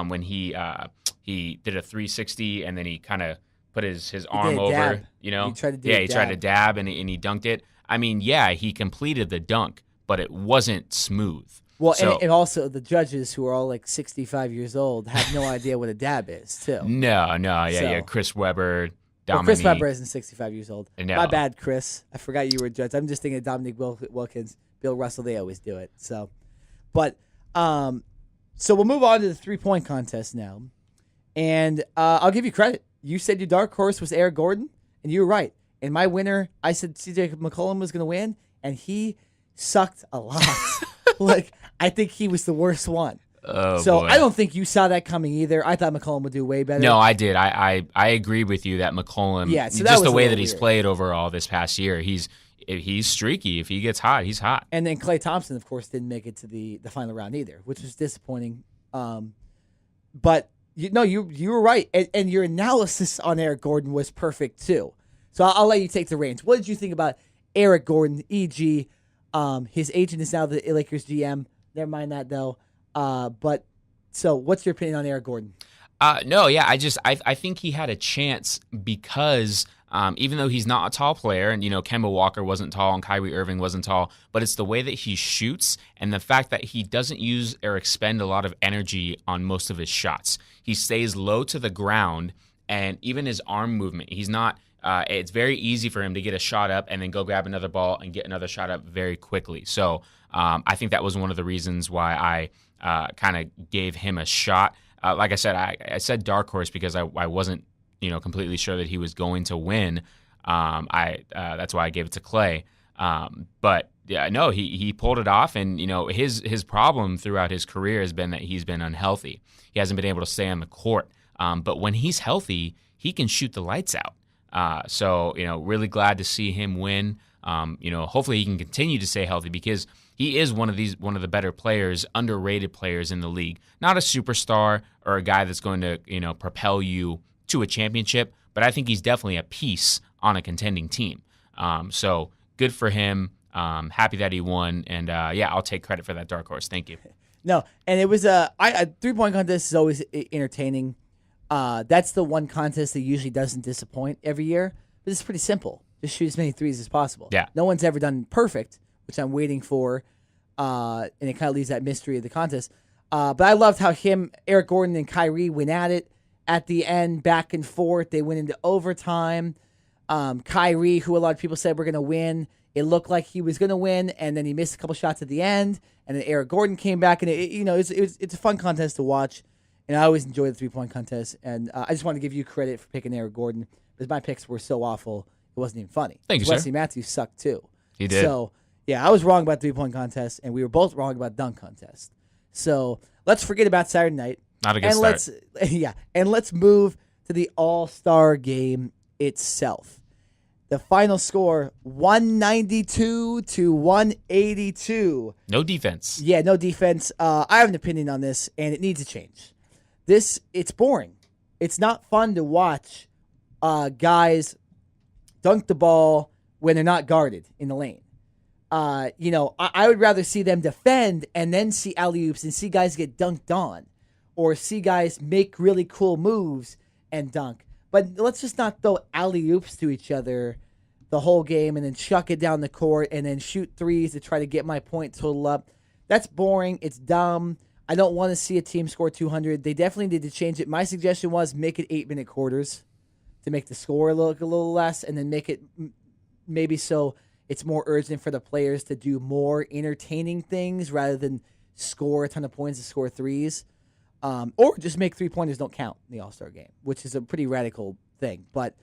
Speaker 2: when he did a 360 and then he kind of put his arm over,
Speaker 1: He tried to
Speaker 2: he tried to dab and he dunked it. I mean, yeah, he completed the dunk, but it wasn't smooth.
Speaker 1: Well, and also the judges, who are all like 65 years old, have no idea what a dab is, too.
Speaker 2: No, Chris Webber, Dominique.
Speaker 1: Chris Webber isn't 65 years old.
Speaker 2: No.
Speaker 1: My bad, Chris. I forgot you were a judge. I'm just thinking of Dominique Wilkins, Bill Russell. They always do it. So we'll move on to the 3-point contest now. And I'll give you credit. You said your dark horse was Eric Gordon, and you were right. And my winner, I said CJ McCollum was going to win, and he sucked a lot. I think he was the worst one.
Speaker 2: Oh,
Speaker 1: so
Speaker 2: boy.
Speaker 1: I don't think you saw that coming either. I thought McCollum would do way better.
Speaker 2: No, I did. I agree with you that McCollum,
Speaker 1: so that
Speaker 2: just
Speaker 1: was
Speaker 2: the way that
Speaker 1: weird.
Speaker 2: he's played overall this past year, he's streaky. If he gets hot, he's hot.
Speaker 1: And then Klay Thompson, of course, didn't make it to the final round either, which was disappointing. But you were right, and your analysis on Eric Gordon was perfect too. So I'll let you take the reins. What did you think about Eric Gordon, e.g., his agent is now the Lakers GM. Never mind that though. But so, what's your opinion on Eric Gordon?
Speaker 2: I think he had a chance because even though he's not a tall player, and Kemba Walker wasn't tall and Kyrie Irving wasn't tall, but it's the way that he shoots and the fact that he doesn't use or expend a lot of energy on most of his shots. He stays low to the ground, and even his arm movement, he's not. It's very easy for him to get a shot up and then go grab another ball and get another shot up very quickly. So I think that was one of the reasons why I kind of gave him a shot. Like I said, I said dark horse because I wasn't completely sure that he was going to win. That's why I gave it to Klay. But yeah, no, he pulled it off, and his problem throughout his career has been that he's been unhealthy. He hasn't been able to stay on the court. But when he's healthy, he can shoot the lights out. So really glad to see him win. Hopefully he can continue to stay healthy because he is one of the better players, underrated players in the league. Not a superstar or a guy that's going to propel you to a championship, but I think he's definitely a piece on a contending team. So good for him. Happy that he won, and I'll take credit for that dark horse. Thank you.
Speaker 1: No, and it was a 3-point contest is always entertaining. That's the one contest that usually doesn't disappoint every year, but it's pretty simple. Just shoot as many threes as possible.
Speaker 2: Yeah.
Speaker 1: No one's ever done perfect, which I'm waiting for, and it kind of leaves that mystery of the contest. But I loved how Eric Gordon and Kyrie went at it at the end, back and forth. They went into overtime. Kyrie, who a lot of people said were going to win, It looked like he was going to win, and then he missed a couple shots at the end, and then Eric Gordon came back, and it's a fun contest to watch, and I always enjoy the 3-point contest, and I just want to give you credit for picking Eric Gordon, because my picks were so awful, it wasn't even funny.
Speaker 2: Thank you,
Speaker 1: Wesley
Speaker 2: sir.
Speaker 1: Matthews sucked too.
Speaker 2: He did.
Speaker 1: So, yeah, I was wrong about 3-point contest, and we were both wrong about dunk contest. So let's forget about Saturday night.
Speaker 2: Not a good start.
Speaker 1: Let's move to the All-Star game itself. The final score, 192 to 182.
Speaker 2: No defense.
Speaker 1: Yeah, no defense. I have an opinion on this, and it needs to change. It's boring. It's not fun to watch guys dunk the ball when they're not guarded in the lane. I would rather see them defend and then see alley-oops and see guys get dunked on, or see guys make really cool moves and dunk. But let's just not throw alley-oops to each other the whole game and then chuck it down the court and then shoot threes to try to get my point total up. That's boring. It's dumb. I don't want to see a team score 200. They definitely need to change it. My suggestion was make it 8-minute quarters to make the score look a little less, and then make it maybe so it's more urgent for the players to do more entertaining things rather than score a ton of points and score threes. Or just make 3-pointers don't count in the All-Star game, which is a pretty radical thing. But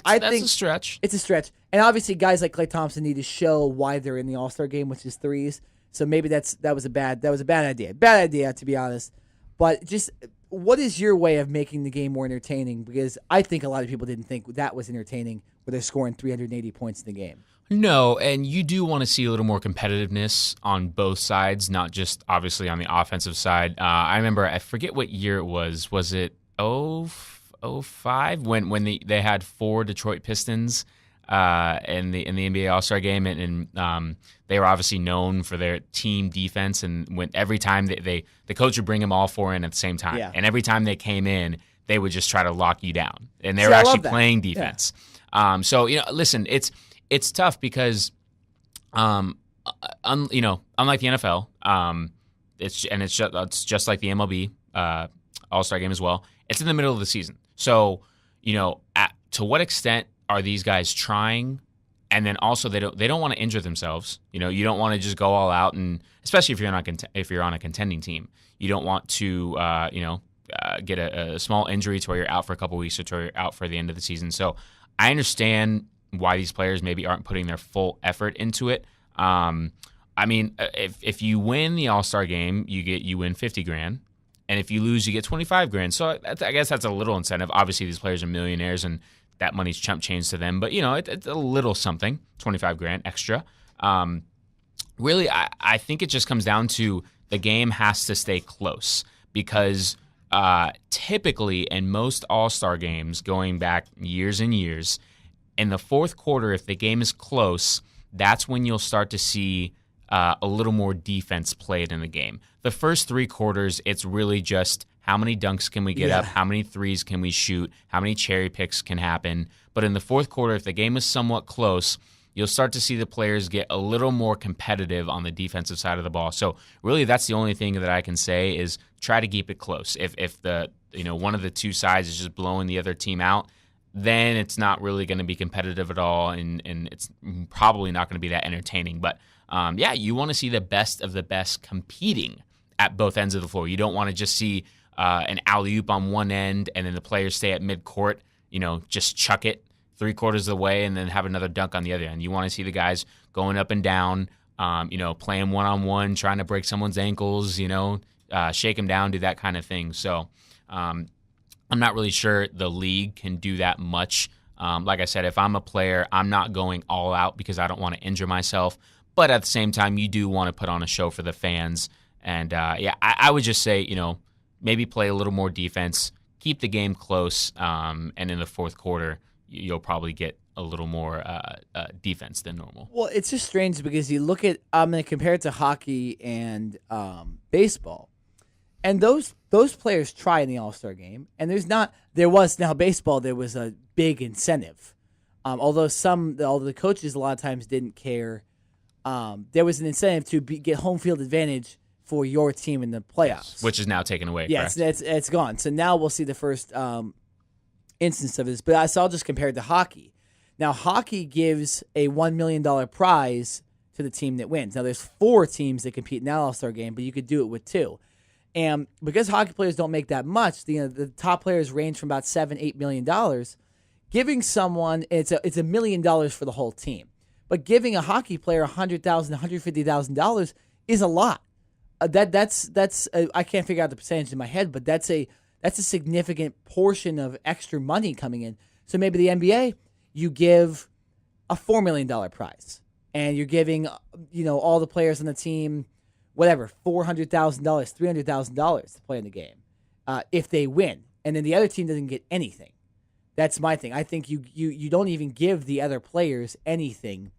Speaker 1: I think
Speaker 2: a stretch.
Speaker 1: It's a stretch. And obviously guys like Klay Thompson need to show why they're in the All-Star game, which is threes. So maybe that was a bad idea. Bad idea, to be honest. But just what is your way of making the game more entertaining? Because I think a lot of people didn't think that was entertaining where they're scoring 380 points in the game.
Speaker 2: No, and you do want to see a little more competitiveness on both sides, not just obviously on the offensive side. I remember, I forget what year it was. Was it 05 when they had 4 Detroit Pistons in the NBA All-Star game, and they were obviously known for their team defense. And when every time the coach would bring them all 4 in at the same time, and every time they came in, they would just try to lock you down, and they were actually playing defense. Yeah. So listen, it's tough because, unlike the NFL, it's just like the MLB All-Star Game as well. It's in the middle of the season, so to what extent are these guys trying? And then also they don't want to injure themselves. You don't want to just go all out, and especially if you're on a contending team, you don't want to get a small injury to where you're out for a couple weeks or to where you're out for the end of the season. So I understand why these players maybe aren't putting their full effort into it. If you win the All-Star game, you win $50,000, and if you lose, you get $25,000. So I guess that's a little incentive. Obviously, these players are millionaires, and that money's chump change to them. But it's a little something, $25,000 extra. Really, I think it just comes down to the game has to stay close, because typically in most All-Star games, going back years and years, in the fourth quarter, if the game is close, that's when you'll start to see a little more defense played in the game. The first 3 quarters, it's really just how many dunks can we get up, how many threes can we shoot, how many cherry picks can happen. But in the fourth quarter, if the game is somewhat close, you'll start to see the players get a little more competitive on the defensive side of the ball. So really, that's the only thing that I can say is try to keep it close. If the one of the two sides is just blowing the other team out, then it's not really going to be competitive at all, and it's probably not going to be that entertaining. But you want to see the best of the best competing at both ends of the floor. You don't want to just see an alley-oop on one end and then the players stay at midcourt, just chuck it 3/4 of the way and then have another dunk on the other end. You want to see the guys going up and down, playing one-on-one, trying to break someone's ankles, shake them down, do that kind of thing. So I'm not really sure the league can do that much. Like I said, if I'm a player, I'm not going all out because I don't want to injure myself. But at the same time, you do want to put on a show for the fans. And, I would just say, maybe play a little more defense, keep the game close, and in the fourth quarter, you'll probably get a little more defense than normal.
Speaker 1: Well, it's just strange because you look at, I'm going to compare it to hockey and baseball. And those players try in the All-Star game, and there was a big incentive. Although the coaches a lot of times didn't care, there was an incentive to get home field advantage for your team in the playoffs.
Speaker 2: Which is now taken away,
Speaker 1: yes,
Speaker 2: correct?
Speaker 1: it's gone. So now we'll see the first instance of this. But I'll just compare it to hockey. Now, hockey gives a $1 million prize to the team that wins. Now, there's 4 teams that compete in that All-Star game, but you could do it with 2. And because hockey players don't make that much, the top players range from about $7-8 million. Giving someone it's $1 million for the whole team, but giving a hockey player $100,000, $150,000 is a lot. That's I can't figure out the percentage in my head, but that's a significant portion of extra money coming in. So maybe the NBA, you give a $4 million prize, and you're giving all the players on the team whatever $400,000, $300,000 to play in the game if they win, and then the other team doesn't get anything. That's my thing. I think you don't even give the other players anything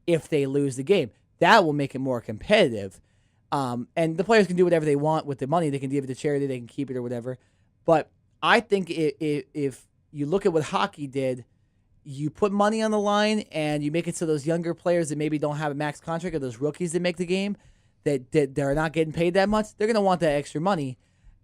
Speaker 1: if they lose the game. That will make it more competitive. And the players can do whatever they want with the money. They can give it to charity. They can keep it or whatever. But I think if you look at what hockey did, you put money on the line and you make it so those younger players that maybe don't have a max contract or those rookies that make the game that they're not getting paid that much, they're going to want that extra money.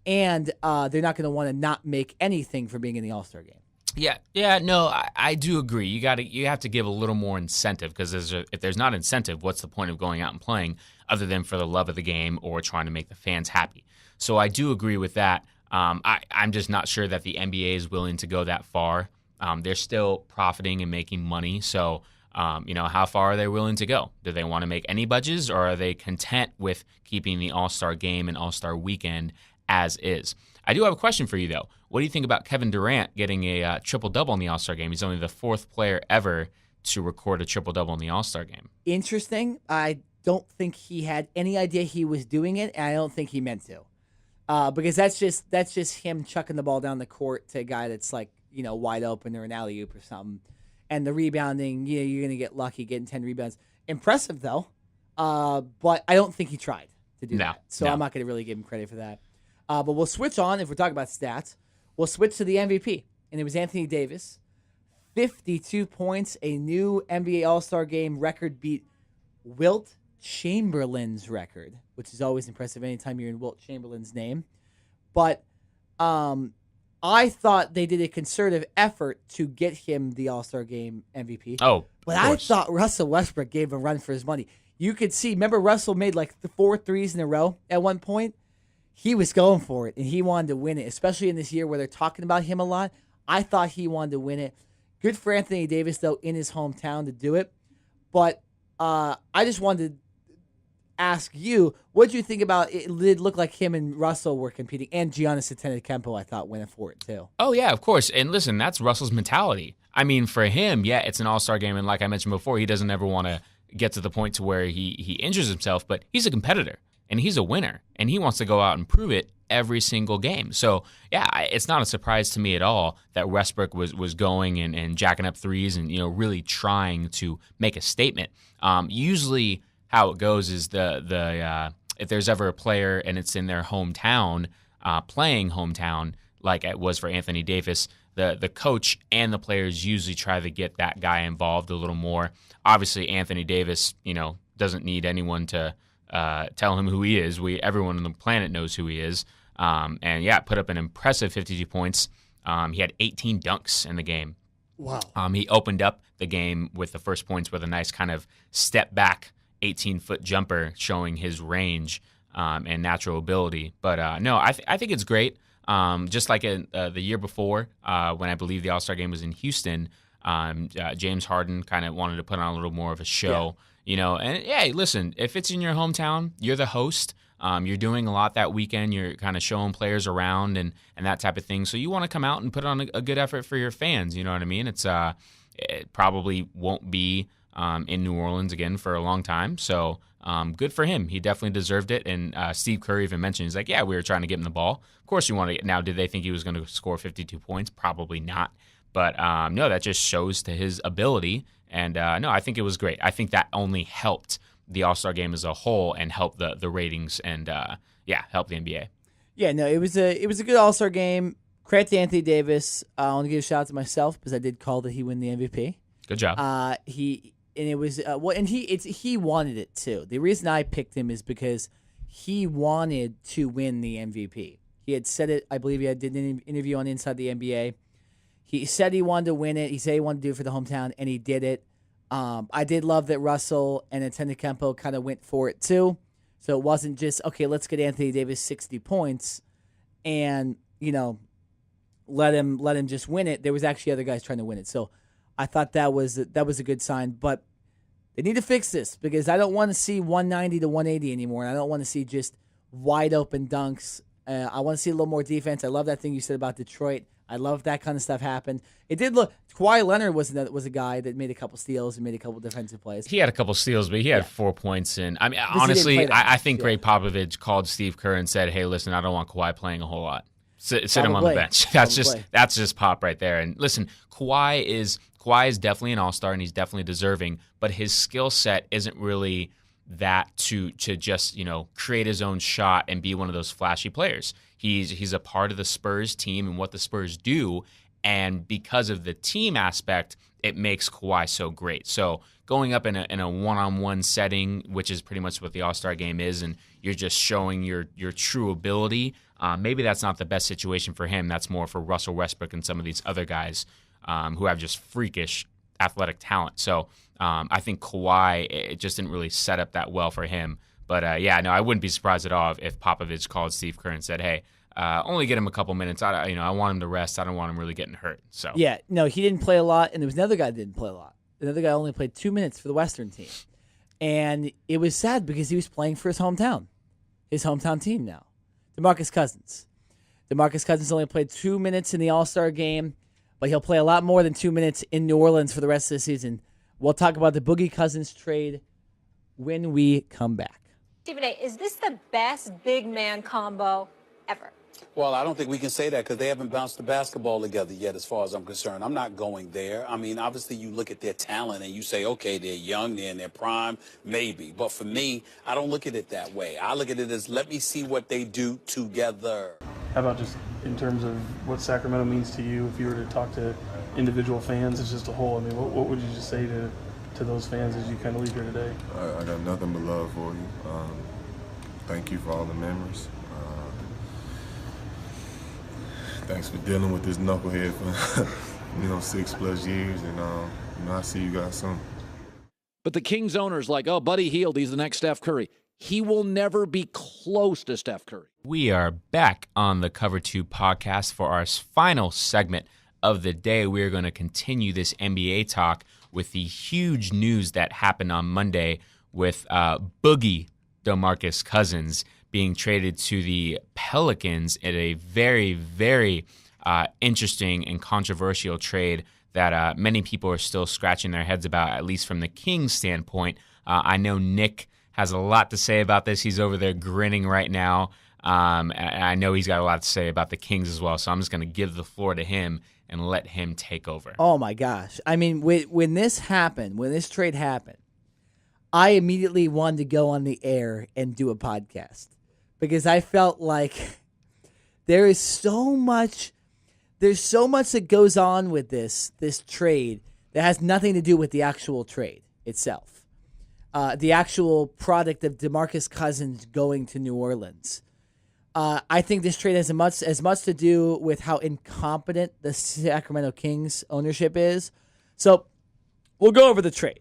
Speaker 1: And they're not going to want to not make anything for being in the All-Star game.
Speaker 2: Yeah, no, I do agree. You have to give a little more incentive because if there's not incentive, what's the point of going out and playing other than for the love of the game or trying to make the fans happy? So I do agree with that. I'm just not sure that the NBA is willing to go that far. They're still profiting and making money. So, how far are they willing to go? Do they want to make any budgets, or are they content with keeping the All-Star game and All-Star weekend as is? I do have a question for you, though. What do you think about Kevin Durant getting a triple-double in the All-Star game? He's only the 4th player ever to record a triple-double in the All-Star game.
Speaker 1: Interesting. I don't think he had any idea he was doing it, and I don't think he meant to. Because that's just him chucking the ball down the court to a guy that's wide open or an alley-oop or something. And the rebounding, you're going to get lucky getting 10 rebounds. Impressive, though. But I don't think he tried to do that. So I'm not going to really give him credit for that. But we'll switch on, if we're talking about stats, we'll switch to the MVP. And it was Anthony Davis. 52 points, a new NBA All-Star Game record beat Wilt Chamberlain's record, which is always impressive anytime you're in Wilt Chamberlain's name. But I thought they did a concerted effort to get him the All-Star Game MVP.
Speaker 2: Oh,
Speaker 1: but I thought Russell Westbrook gave a run for his money. You could see, remember Russell made like the 4 threes in a row at one point? He was going for it, and he wanted to win it, especially in this year where they're talking about him a lot. I thought he wanted to win it. Good for Anthony Davis, though, in his hometown to do it. But I just wanted to ask you, what did you think about it? It looked like him and Russell were competing, and Giannis Antetokounmpo, I thought, went for it, too.
Speaker 2: Oh, yeah, of course. And listen, that's Russell's mentality. I mean, for him, yeah, it's an all-star game, and like I mentioned before, he doesn't ever want to get to the point to where he injures himself, but he's a competitor. And he's a winner, and he wants to go out and prove it every single game. So, yeah, it's not a surprise to me at all that Westbrook was going and jacking up threes and, really trying to make a statement. Usually how it goes is if there's ever a player and it's in their hometown, playing hometown, like it was for Anthony Davis, the coach and the players usually try to get that guy involved a little more. Obviously, Anthony Davis, doesn't need anyone to tell him who he is. Everyone on the planet knows who he is. And yeah, put up an impressive 52 points. He had 18 dunks in the game.
Speaker 1: Wow.
Speaker 2: He opened up the game with the first points with a nice kind of step back 18-foot jumper showing his range and natural ability. But no, I think it's great. Just like the year before when I believe the All-Star game was in Houston, James Harden kind of wanted to put on a little more of a show. Yeah. And hey, listen, if it's in your hometown, you're the host. You're doing a lot that weekend. You're kind of showing players around and that type of thing. So you want to come out and put on a good effort for your fans. You know what I mean? It probably won't be in New Orleans again for a long time. So good for him. He definitely deserved it. And Steve Kerr even mentioned, he's like, yeah, we were trying to get him the ball. Of course you want to get. Now, did they think he was going to score 52 points? Probably not. But no, that just shows to his ability. And no, I think it was great. I think that only helped the All-Star game as a whole and helped the ratings and helped the NBA. Yeah, no, it was a good All-Star game. Credit to Anthony Davis. I want to give a shout out to myself because I did call that he win the MVP. Good job. He wanted it too. The reason I picked him is because he wanted to win the MVP. He had said it. I believe he did an interview on Inside the NBA.
Speaker 1: He said he wanted to win it. He said he wanted to do it for the hometown, and he did it. I did love that Russell and Antetokounmpo kind of went for it too. So it wasn't just, okay, let's get Anthony Davis 60 points and, let him just win it. There was actually other guys trying to win it. So I thought that was a good sign. But they need to fix this because I don't want to see 190 to 180 anymore. And I don't want to see just wide open dunks. I want to see a little more defense. I love that thing you said about Detroit. I love that kind of stuff happened. It did look. Kawhi Leonard was a guy that made a couple steals and made a couple defensive plays.
Speaker 2: He had a couple steals, but he had 4 points. And I mean, honestly, I think Greg Popovich called Steve Kerr and said, "Hey, listen, I don't want Kawhi playing a whole lot. Sit him on the bench." That's just Pop right there. And listen, Kawhi is definitely an all-star and he's definitely deserving, but his skill set isn't really that to just create his own shot and be one of those flashy players. He's a part of the Spurs team and what the Spurs do, and because of the team aspect, it makes Kawhi so great. So going up in a one-on-one setting, which is pretty much what the All-Star game is, and you're just showing your true ability, maybe that's not the best situation for him. That's more for Russell Westbrook and some of these other guys who have just freakish athletic talent. So I think Kawhi, it just didn't really set up that well for him. But, I wouldn't be surprised at all if Popovich called Steve Kerr and said, hey, only get him a couple minutes. I want him to rest. I don't want him really getting hurt. So
Speaker 1: he didn't play a lot, and there was another guy that didn't play a lot. Another guy only played 2 minutes for the Western team. And it was sad because he was playing for his hometown team now, DeMarcus Cousins. DeMarcus Cousins only played 2 minutes in the All-Star game, but he'll play a lot more than 2 minutes in New Orleans for the rest of the season. We'll talk about the Boogie Cousins trade when we come back.
Speaker 3: Stephen A., is this the best big man combo ever?
Speaker 4: Well, I don't think we can say that because they haven't bounced the basketball together yet as far as I'm concerned. I'm not going there. I mean, obviously you look at their talent and you say, okay, they're young, they're in their prime, maybe. But for me, I don't look at it that way. I look at it as let me see what they do together.
Speaker 9: How about just in terms of what Sacramento means to you, if you were to talk to individual fans as just a whole? I mean, what would you just say to those fans as you kind of leave here today?
Speaker 10: I got nothing but love for you. Thank you for all the memories. Thanks for dealing with this knucklehead for 6+ years, and I see you guys soon.
Speaker 11: But the Kings owner's like, oh, Buddy Hield, he's the next Steph Curry. He will never be close to Steph Curry.
Speaker 2: We are back on the Cover 2 podcast for our final segment of the day. We are going to continue this NBA talk with the huge news that happened on Monday with Boogie DeMarcus Cousins being traded to the Pelicans in a very, very interesting and controversial trade that many people are still scratching their heads about, at least from the Kings' standpoint. I know Nick has a lot to say about this. He's over there grinning right now. And I know he's got a lot to say about the Kings as well, so I'm just going to give the floor to him and let him take over.
Speaker 1: Oh, my gosh. I mean, when this trade happened, I immediately wanted to go on the air and do a podcast. Because I felt like there's so much that goes on with this trade that has nothing to do with the actual trade itself. The actual product of DeMarcus Cousins going to New Orleans. I think this trade has as much to do with how incompetent the Sacramento Kings ownership is. So we'll go over the trade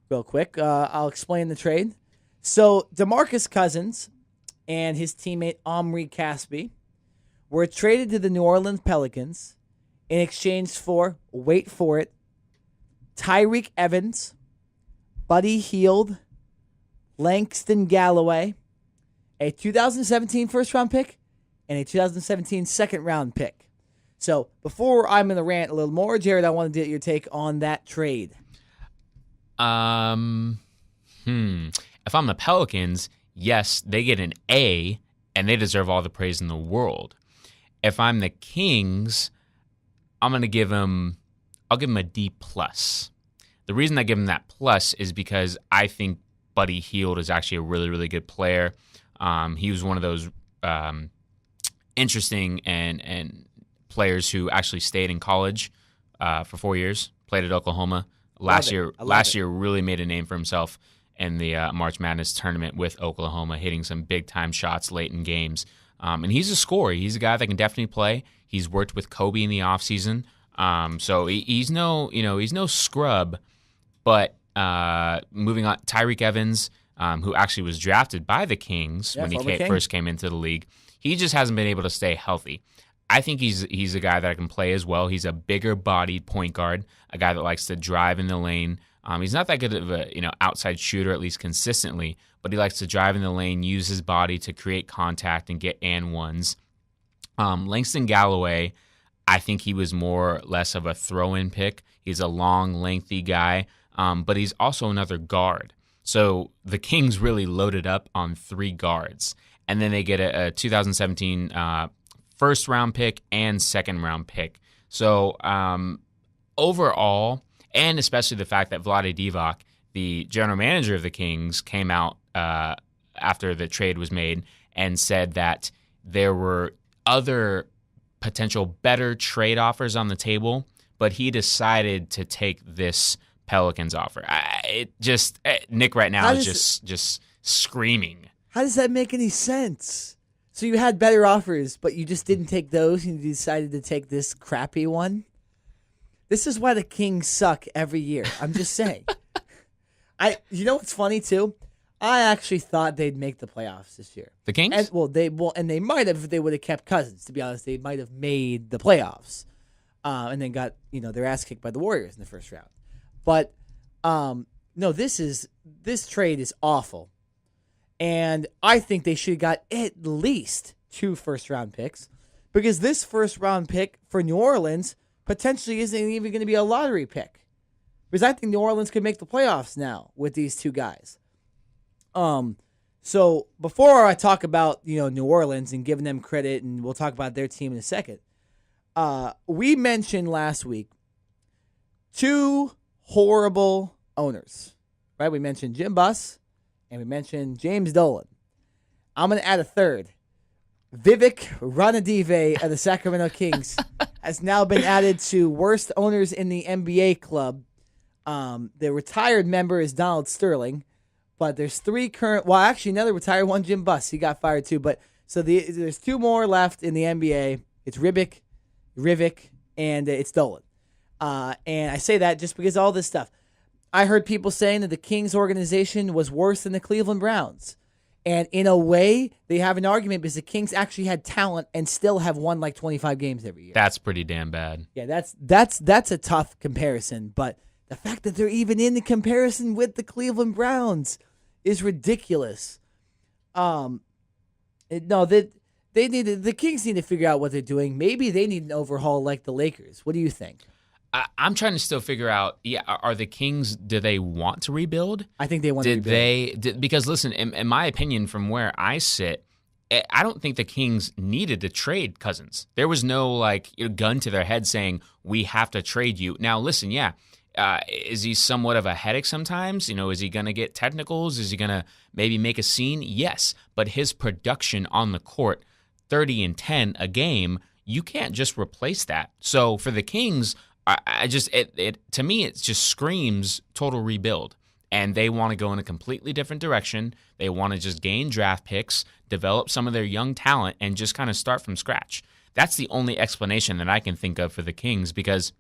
Speaker 1: real quick. I'll explain the trade. So DeMarcus Cousins and his teammate Omri Caspi were traded to the New Orleans Pelicans in exchange for, wait for it, Tyreek Evans, Buddy Hield, Langston Galloway, a 2017 first-round pick, and a 2017 second-round pick. So before I'm going to rant a little more, Jared, I want to get your take on that trade.
Speaker 2: If I'm the Pelicans, yes, they get an A, and they deserve all the praise in the world. If I'm the Kings, I'll give them a D+. The reason I give him that plus is because I think Buddy Hield is actually a really, really good player. He was one of those interesting and players who actually stayed in college for 4 years, played at Oklahoma. Last year really made a name for himself in the March Madness tournament with Oklahoma, hitting some big-time shots late in games. And he's a scorer. He's a guy that can definitely play. He's worked with Kobe in the offseason. So he's no scrub. But moving on, Tyreek Evans, who actually was drafted by the Kings when he first came into the league, he just hasn't been able to stay healthy. I think he's a guy that can play as well. He's a bigger-bodied point guard, a guy that likes to drive in the lane. He's not that good of a outside shooter, at least consistently, but he likes to drive in the lane, use his body to create contact and get and ones. Langston Galloway, I think he was more or less of a throw-in pick. He's a long, lengthy guy, but he's also another guard. So the Kings really loaded up on 3 guards, and then they get a 2017 first-round pick and second-round pick. So overall, and especially the fact that Vlade Divac, the general manager of the Kings, came out after the trade was made and said that there were other potential better trade offers on the table, but he decided to take this Pelicans offer. Nick right now is just screaming.
Speaker 1: How does that make any sense? So you had better offers, but you just didn't take those, and you decided to take this crappy one? This is why the Kings suck every year. I'm just saying. You know what's funny too? I actually thought they'd make the playoffs this year.
Speaker 2: The Kings?
Speaker 1: And they might have if they would have kept Cousins. To be honest, they might have made the playoffs, and then got their ass kicked by the Warriors in the first round. But no, this trade is awful, and I think they should have got at least 2 first-round picks, because this first-round pick for New Orleans potentially isn't even going to be a lottery pick, because I think New Orleans could make the playoffs now with these 2 guys. So before I talk about New Orleans and giving them credit, and we'll talk about their team in a second, we mentioned last week 2 horrible owners, right? We mentioned Jim Buss and we mentioned James Dolan. I'm going to add a third. Vivek Ranadive of the Sacramento Kings has now been added to worst owners in the NBA club. The retired member is Donald Sterling, but there's 3 current. Well, actually, another retired one, Jim Buss. He got fired too. But so there's 2 more left in the NBA. It's Rivik, and it's Dolan. And I say that just because of all this stuff. I heard people saying that the Kings organization was worse than the Cleveland Browns. And in a way, they have an argument because the Kings actually had talent and still have won like 25 games every year.
Speaker 2: That's pretty damn bad.
Speaker 1: Yeah, that's a tough comparison. But the fact that they're even in the comparison with the Cleveland Browns is ridiculous. The Kings need to figure out what they're doing. Maybe they need an overhaul like the Lakers. What do you think?
Speaker 2: I'm trying to still figure out, are the Kings, do they want to rebuild?
Speaker 1: I think they want to rebuild.
Speaker 2: Because listen, in my opinion, from where I sit, I don't think the Kings needed to trade Cousins. There was no gun to their head saying, we have to trade you. Now listen, is he somewhat of a headache sometimes? Is he going to get technicals? Is he going to maybe make a scene? Yes, but his production on the court, 30 and 10 a game, you can't just replace that. So for the Kings, to me, it just screams total rebuild. And they want to go in a completely different direction. They want to just gain draft picks, develop some of their young talent, and just kind of start from scratch. That's the only explanation that I can think of for the Kings, because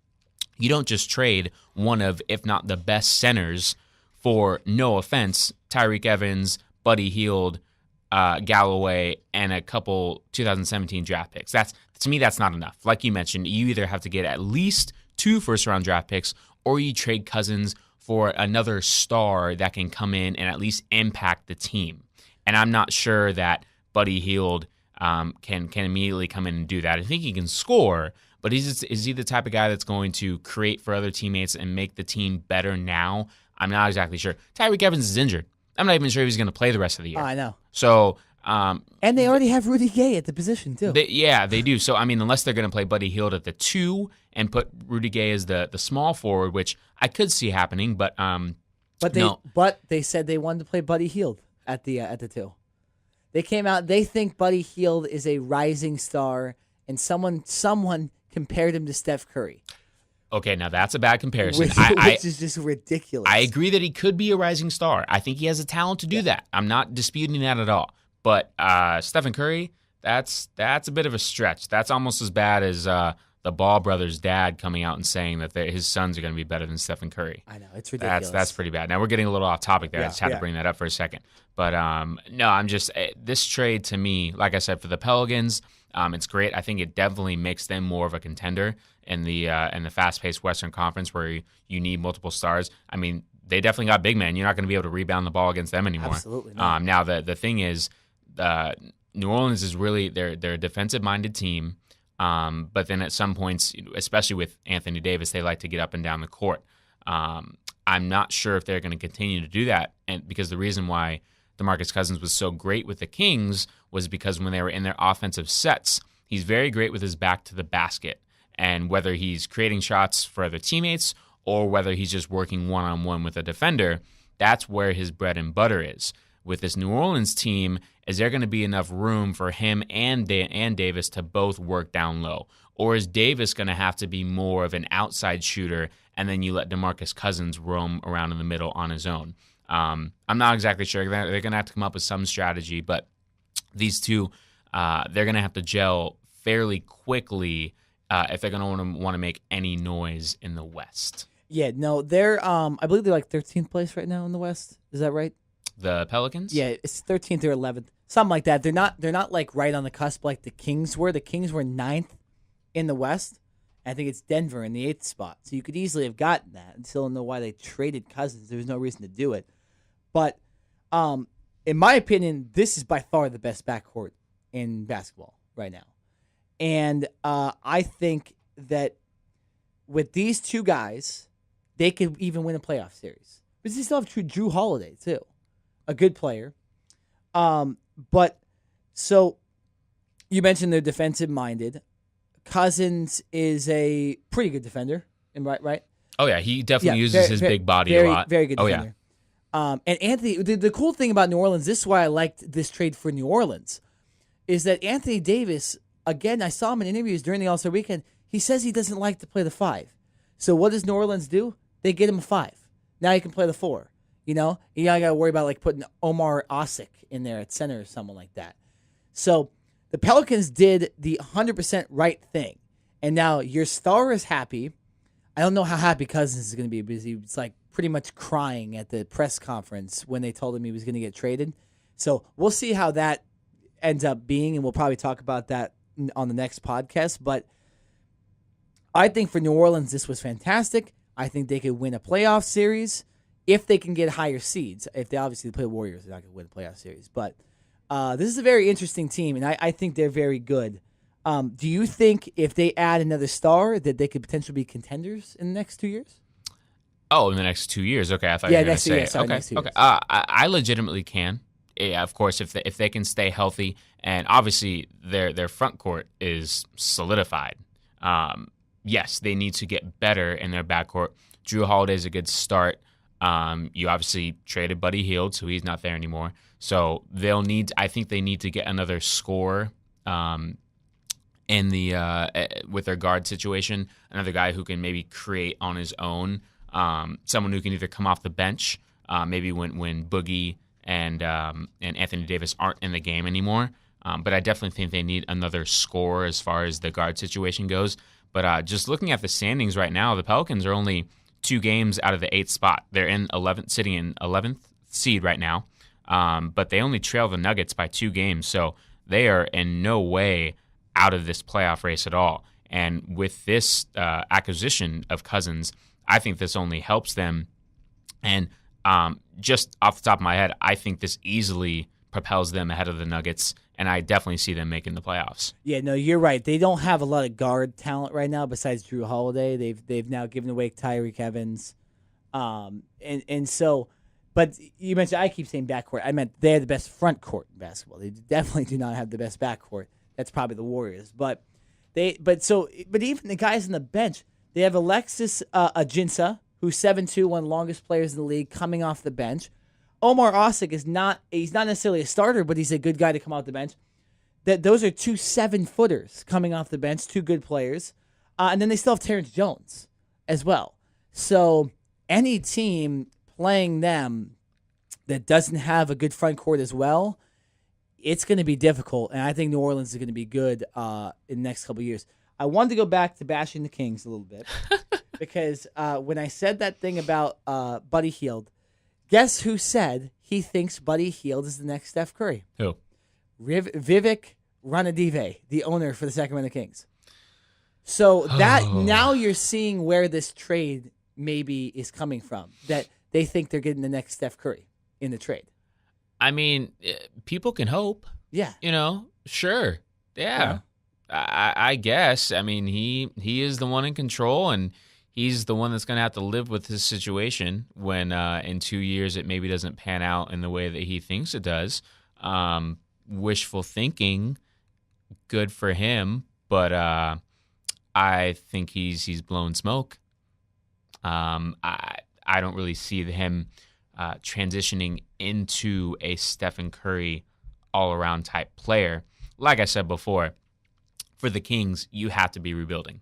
Speaker 2: you don't just trade one of, if not the best centers for, no offense, Tyreek Evans, Buddy Hield, Galloway, and a couple 2017 draft picks. To me, that's not enough. Like you mentioned, you either have to get at least 2 first-round draft picks, or you trade Cousins for another star that can come in and at least impact the team. And I'm not sure that Buddy Hield can immediately come in and do that. I think he can score, but is he the type of guy that's going to create for other teammates and make the team better now? I'm not exactly sure. Tyreek Evans is injured. I'm not even sure if he's going to play the rest of the year.
Speaker 1: Oh, I know.
Speaker 2: So,
Speaker 1: and they already have Rudy Gay at the position too.
Speaker 2: They do. So I mean, unless they're going to play Buddy Hield at the 2 and put Rudy Gay as the small forward, which I could see happening, but
Speaker 1: they said they wanted to play Buddy Hield at the 2. They came out. They think Buddy Hield is a rising star, and someone compared him to Steph Curry.
Speaker 2: Okay, now that's a bad comparison.
Speaker 1: Which is just ridiculous.
Speaker 2: I agree that he could be a rising star. I think he has the talent to do that. I'm not disputing that at all. But Stephen Curry, that's a bit of a stretch. That's almost as bad as the Ball brothers' dad coming out and saying that his sons are going to be better than Stephen Curry.
Speaker 1: I know, it's ridiculous.
Speaker 2: That's pretty bad. Now we're getting a little off topic there. I just had to bring that up for a second. But no, I'm just this trade to me, like I said, for the Pelicans, it's great. I think it definitely makes them more of a contender in the fast-paced Western Conference where you need multiple stars. I mean, they definitely got big men. You're not going to be able to rebound the ball against them anymore.
Speaker 1: Absolutely not.
Speaker 2: Now the thing is, New Orleans is really they're a defensive-minded team. But then at some points, especially with Anthony Davis, they like to get up and down the court. I'm not sure if they're going to continue to do that, and because the reason why DeMarcus Cousins was so great with the Kings was because when they were in their offensive sets, he's very great with his back to the basket. And whether he's creating shots for other teammates or whether he's just working one-on-one with a defender, that's where his bread and butter is. With this New Orleans team, is there going to be enough room for him and Davis to both work down low? Or is Davis going to have to be more of an outside shooter and then you let DeMarcus Cousins roam around in the middle on his own? I'm not exactly sure. They're going to have to come up with some strategy, but these two, they're going to have to gel fairly quickly if they're going to want to make any noise in the West.
Speaker 1: Yeah, no, they're I believe they're like 13th place right now in the West. Is that right?
Speaker 2: The Pelicans?
Speaker 1: Yeah, it's 13th or 11th, something like that. They're not like right on the cusp like the Kings were. The Kings were 9th in the West. I think it's Denver in the 8th spot. So you could easily have gotten that. I still don't know why they traded Cousins. There was no reason to do it. But in my opinion, this is by far the best backcourt in basketball right now. And I think that with these two guys, they could even win a playoff series. But they still have Drew Holiday, too. A good player. But so you mentioned they're defensive-minded. Cousins is a pretty good defender, right?
Speaker 2: Oh, yeah. He definitely uses his big body a lot.
Speaker 1: Very good defender. And Anthony, the cool thing about New Orleans, this is why I liked this trade for New Orleans, is that Anthony Davis, again, I saw him in interviews during the All-Star weekend, he says he doesn't like to play the 5. So what does New Orleans do? They get him a 5. Now he can play the 4. You know, you got to worry about like putting Omar Osik in there at center or someone like that. So the Pelicans did the 100% right thing. And now your star is happy. I don't know how happy Cousins is going to be because he was like pretty much crying at the press conference when they told him he was going to get traded. So we'll see how that ends up being, and we'll probably talk about that on the next podcast. But I think for New Orleans, this was fantastic. I think they could win a playoff series if they can get higher seeds. If they obviously play the Warriors, they're not going to win a playoff series. But this is a very interesting team, and I think they're very good. Do you think if they add another star that they could potentially be contenders in the next 2 years?
Speaker 2: Oh, in the next 2 years. Okay, I thought you were going to say.
Speaker 1: Next 2 years.
Speaker 2: I legitimately can. Yeah, of course, if they can stay healthy, and obviously their front court is solidified. Yes, they need to get better in their backcourt. Drew Holiday is a good start. You obviously traded Buddy Hield, so he's not there anymore. So I think they need to get another scorer in the with their guard situation. Another guy who can maybe create on his own. Someone who can either come off the bench, maybe when Boogie and Anthony Davis aren't in the game anymore. But I definitely think they need another scorer as far as the guard situation goes. But just looking at the standings right now, the Pelicans are only 2 games out of the 8th spot. They're sitting in 11th seed right now, but they only trail the Nuggets by 2 games. So they are in no way out of this playoff race at all. And with this acquisition of Cousins, I think this only helps them. And just off the top of my head, I think this easily propels them ahead of the Nuggets, and I definitely see them making the playoffs.
Speaker 1: Yeah, no, you're right. They don't have a lot of guard talent right now besides Drew Holiday. They've now given away Tyreek Evans. And so, but you mentioned, I keep saying backcourt. I meant they're the best front court in basketball. They definitely do not have the best backcourt. That's probably the Warriors. But even the guys on the bench, they have Alexis Ajinça, who's 7'2", one of the longest players in the league, coming off the bench. Omar Osik he's not necessarily a starter, but he's a good guy to come off the bench. Those are 2 7-footers coming off the bench, 2 good players. And then they still have Terrence Jones as well. So any team playing them that doesn't have a good front court as well, it's going to be difficult. And I think New Orleans is going to be good in the next couple of years. I wanted to go back to bashing the Kings a little bit because when I said that thing about Buddy Hield, guess who said he thinks Buddy Hield is the next Steph Curry?
Speaker 2: Who?
Speaker 1: Vivek Ranadive, the owner for the Sacramento Kings. So that now you're seeing where this trade maybe is coming from, that they think they're getting the next Steph Curry in the trade.
Speaker 2: I mean, people can hope.
Speaker 1: Yeah.
Speaker 2: Sure. Yeah. I guess. I mean, he is the one in control, and he's the one that's going to have to live with this situation when in 2 years it maybe doesn't pan out in the way that he thinks it does. Wishful thinking, good for him, but I think he's blown smoke. I don't really see him transitioning into a Stephen Curry all-around type player. Like I said before, for the Kings, you have to be rebuilding.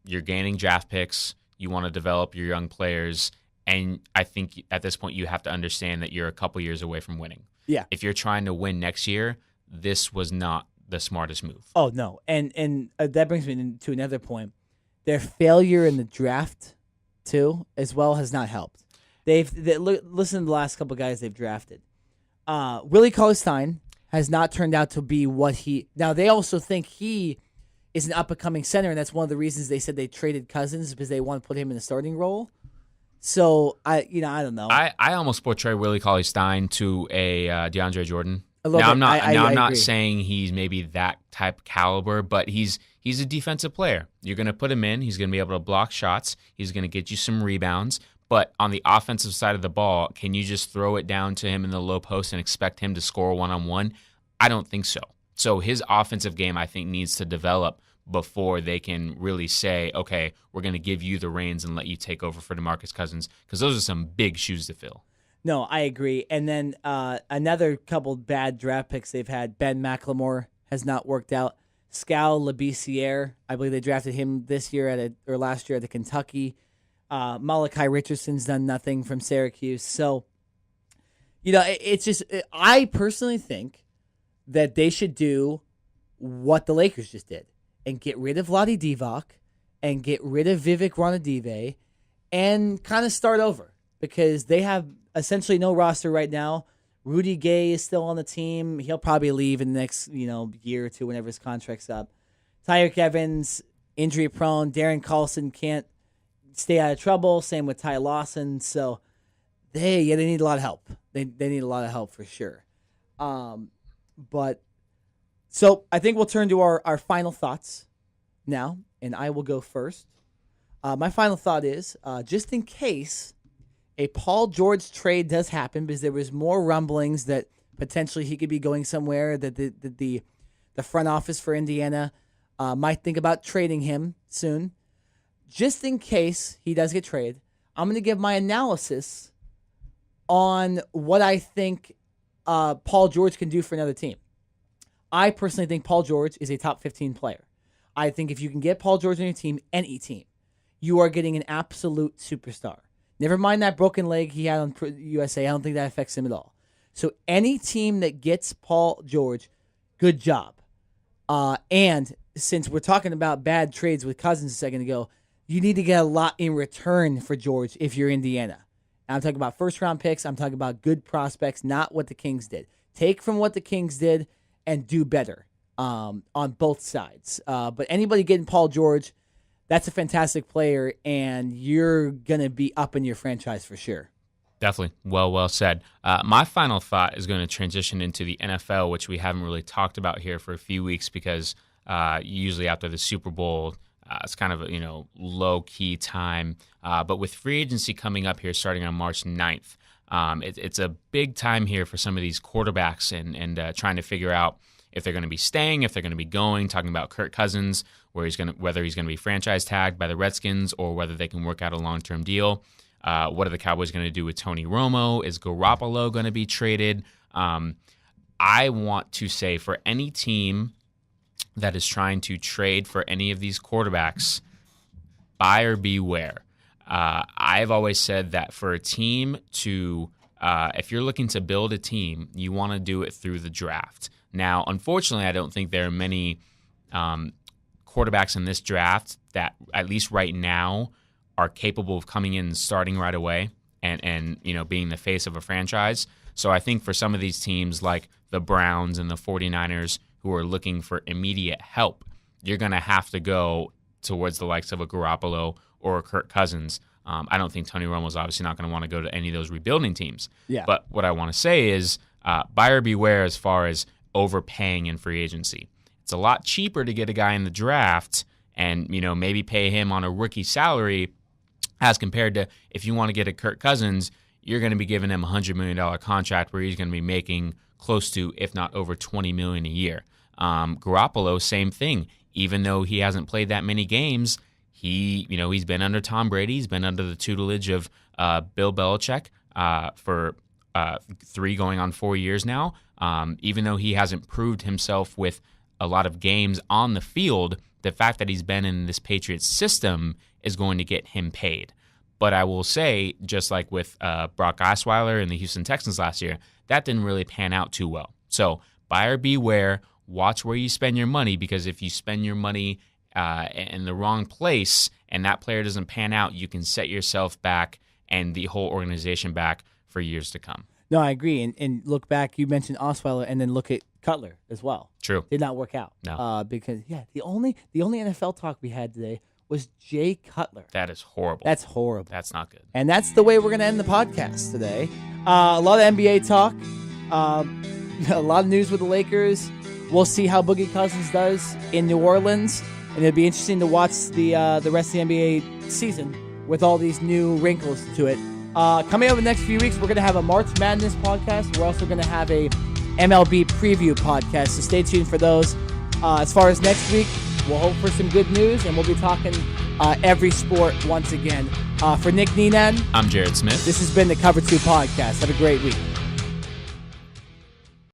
Speaker 2: You're gaining draft picks. You want to develop your young players. And I think at this point you have to understand that you're a couple years away from winning.
Speaker 1: Yeah.
Speaker 2: If you're trying to win next year, this was not the smartest move.
Speaker 1: Oh, no. And that brings me to another point. Their failure in the draft, too, as well, has not helped. Listen to the last couple of guys they've drafted. Willie Cauley-Stein has not turned out to be what he... Now, they also think he is an up-and-coming center, and that's one of the reasons they said they traded Cousins, because they want to put him in the starting role. So, I don't know.
Speaker 2: I almost portray Willie Cauley-Stein to a DeAndre Jordan.
Speaker 1: Now,
Speaker 2: I'm not
Speaker 1: agree.
Speaker 2: saying he's maybe that type caliber, but he's a defensive player. You're going to put him in. He's going to be able to block shots. He's going to get you some rebounds. But on the offensive side of the ball, can you just throw it down to him in the low post and expect him to score one-on-one? I don't think so. So his offensive game, I think, needs to develop before they can really say, okay, we're going to give you the reins and let you take over for DeMarcus Cousins, because those are some big shoes to fill.
Speaker 1: No, I agree. And then another couple bad draft picks they've had. Ben McLemore has not worked out. Scal Labissiere, I believe they drafted him this year or last year at the Kentucky. Malachi Richardson's done nothing from Syracuse. So, it's just, I personally think that they should do what the Lakers just did and get rid of Vlade Divac and get rid of Vivek Ranadive and kind of start over, because they have essentially no roster right now. Rudy Gay is still on the team. He'll probably leave in the next year or two whenever his contract's up. Tyreek Evans, injury prone. Darren Carlson can't stay out of trouble. Same with Ty Lawson. So they need a lot of help. They need a lot of help for sure. But so I think we'll turn to our final thoughts now, and I will go first. My final thought is just in case a Paul George trade does happen, because there was more rumblings that potentially he could be going somewhere, that the front office for Indiana might think about trading him soon. Just in case he does get traded, I'm going to give my analysis on what I think Paul George can do for another team. I personally think Paul George is a top 15 player. I think if you can get Paul George on your team, any team, you are getting an absolute superstar. Never mind that broken leg he had on USA. I don't think that affects him at all. So any team that gets Paul George, good job. And since we're talking about bad trades with Cousins a second ago, you need to get a lot in return for George if you're Indiana. And I'm talking about first-round picks. I'm talking about good prospects, not what the Kings did. Take from what the Kings did and do better on both sides. But anybody getting Paul George, that's a fantastic player, and you're going to be up in your franchise for sure.
Speaker 2: Definitely. Well said. My final thought is going to transition into the NFL, which we haven't really talked about here for a few weeks because usually after the Super Bowl, it's kind of a low-key time. But with free agency coming up here starting on March 9th, it's a big time here for some of these quarterbacks and trying to figure out if they're going to be staying, if they're going to be going, talking about Kirk Cousins, whether he's going to be franchise tagged by the Redskins or whether they can work out a long-term deal. What are the Cowboys going to do with Tony Romo? Is Garoppolo going to be traded? I want to say for any team that is trying to trade for any of these quarterbacks, buyer beware. I've always said that for a team to, if you're looking to build a team, you want to do it through the draft. Now, unfortunately, I don't think there are many quarterbacks in this draft that, at least right now, are capable of coming in and starting right away and being the face of a franchise. So I think for some of these teams like the Browns and the 49ers who are looking for immediate help, you're going to have to go towards the likes of a Garoppolo or a Kirk Cousins. I don't think Tony Romo's obviously not going to want to go to any of those rebuilding teams.
Speaker 1: Yeah.
Speaker 2: But what I want to say is buyer beware as far as overpaying in free agency. It's a lot cheaper to get a guy in the draft and maybe pay him on a rookie salary as compared to if you want to get a Kirk Cousins, you're going to be giving him a $100 million contract where he's going to be making close to, if not over $20 million a year. Garoppolo, same thing. Even though he hasn't played that many games, he's been under Tom Brady. He's been under the tutelage of Bill Belichick for 3 going on 4 years now. Even though he hasn't proved himself with a lot of games on the field, the fact that he's been in this Patriots system is going to get him paid. But I will say, just like with Brock Osweiler and the Houston Texans last year, that didn't really pan out too well. So buyer beware, watch where you spend your money, because if you spend your money in the wrong place and that player doesn't pan out, you can set yourself back and the whole organization back for years to come.
Speaker 1: No, I agree. And look back, you mentioned Osweiler, and then look at Cutler as well.
Speaker 2: True.
Speaker 1: Did not work out.
Speaker 2: No.
Speaker 1: Because, the only NFL talk we had today was Jay Cutler.
Speaker 2: That is horrible.
Speaker 1: That's horrible.
Speaker 2: That's not good.
Speaker 1: And that's the way we're going to end the podcast today. A lot of NBA talk. A lot of news with the Lakers. We'll see how Boogie Cousins does in New Orleans. And it'll be interesting to watch the rest of the NBA season with all these new wrinkles to it. Coming up in the next few weeks, we're going to have a March Madness podcast. We're also going to have a MLB preview podcast. So stay tuned for those. As far as next week, we'll hope for some good news, and we'll be talking every sport once again. For Nick Neenan,
Speaker 2: I'm Jared Smith.
Speaker 1: This has been the Cover 2 podcast. Have a great week.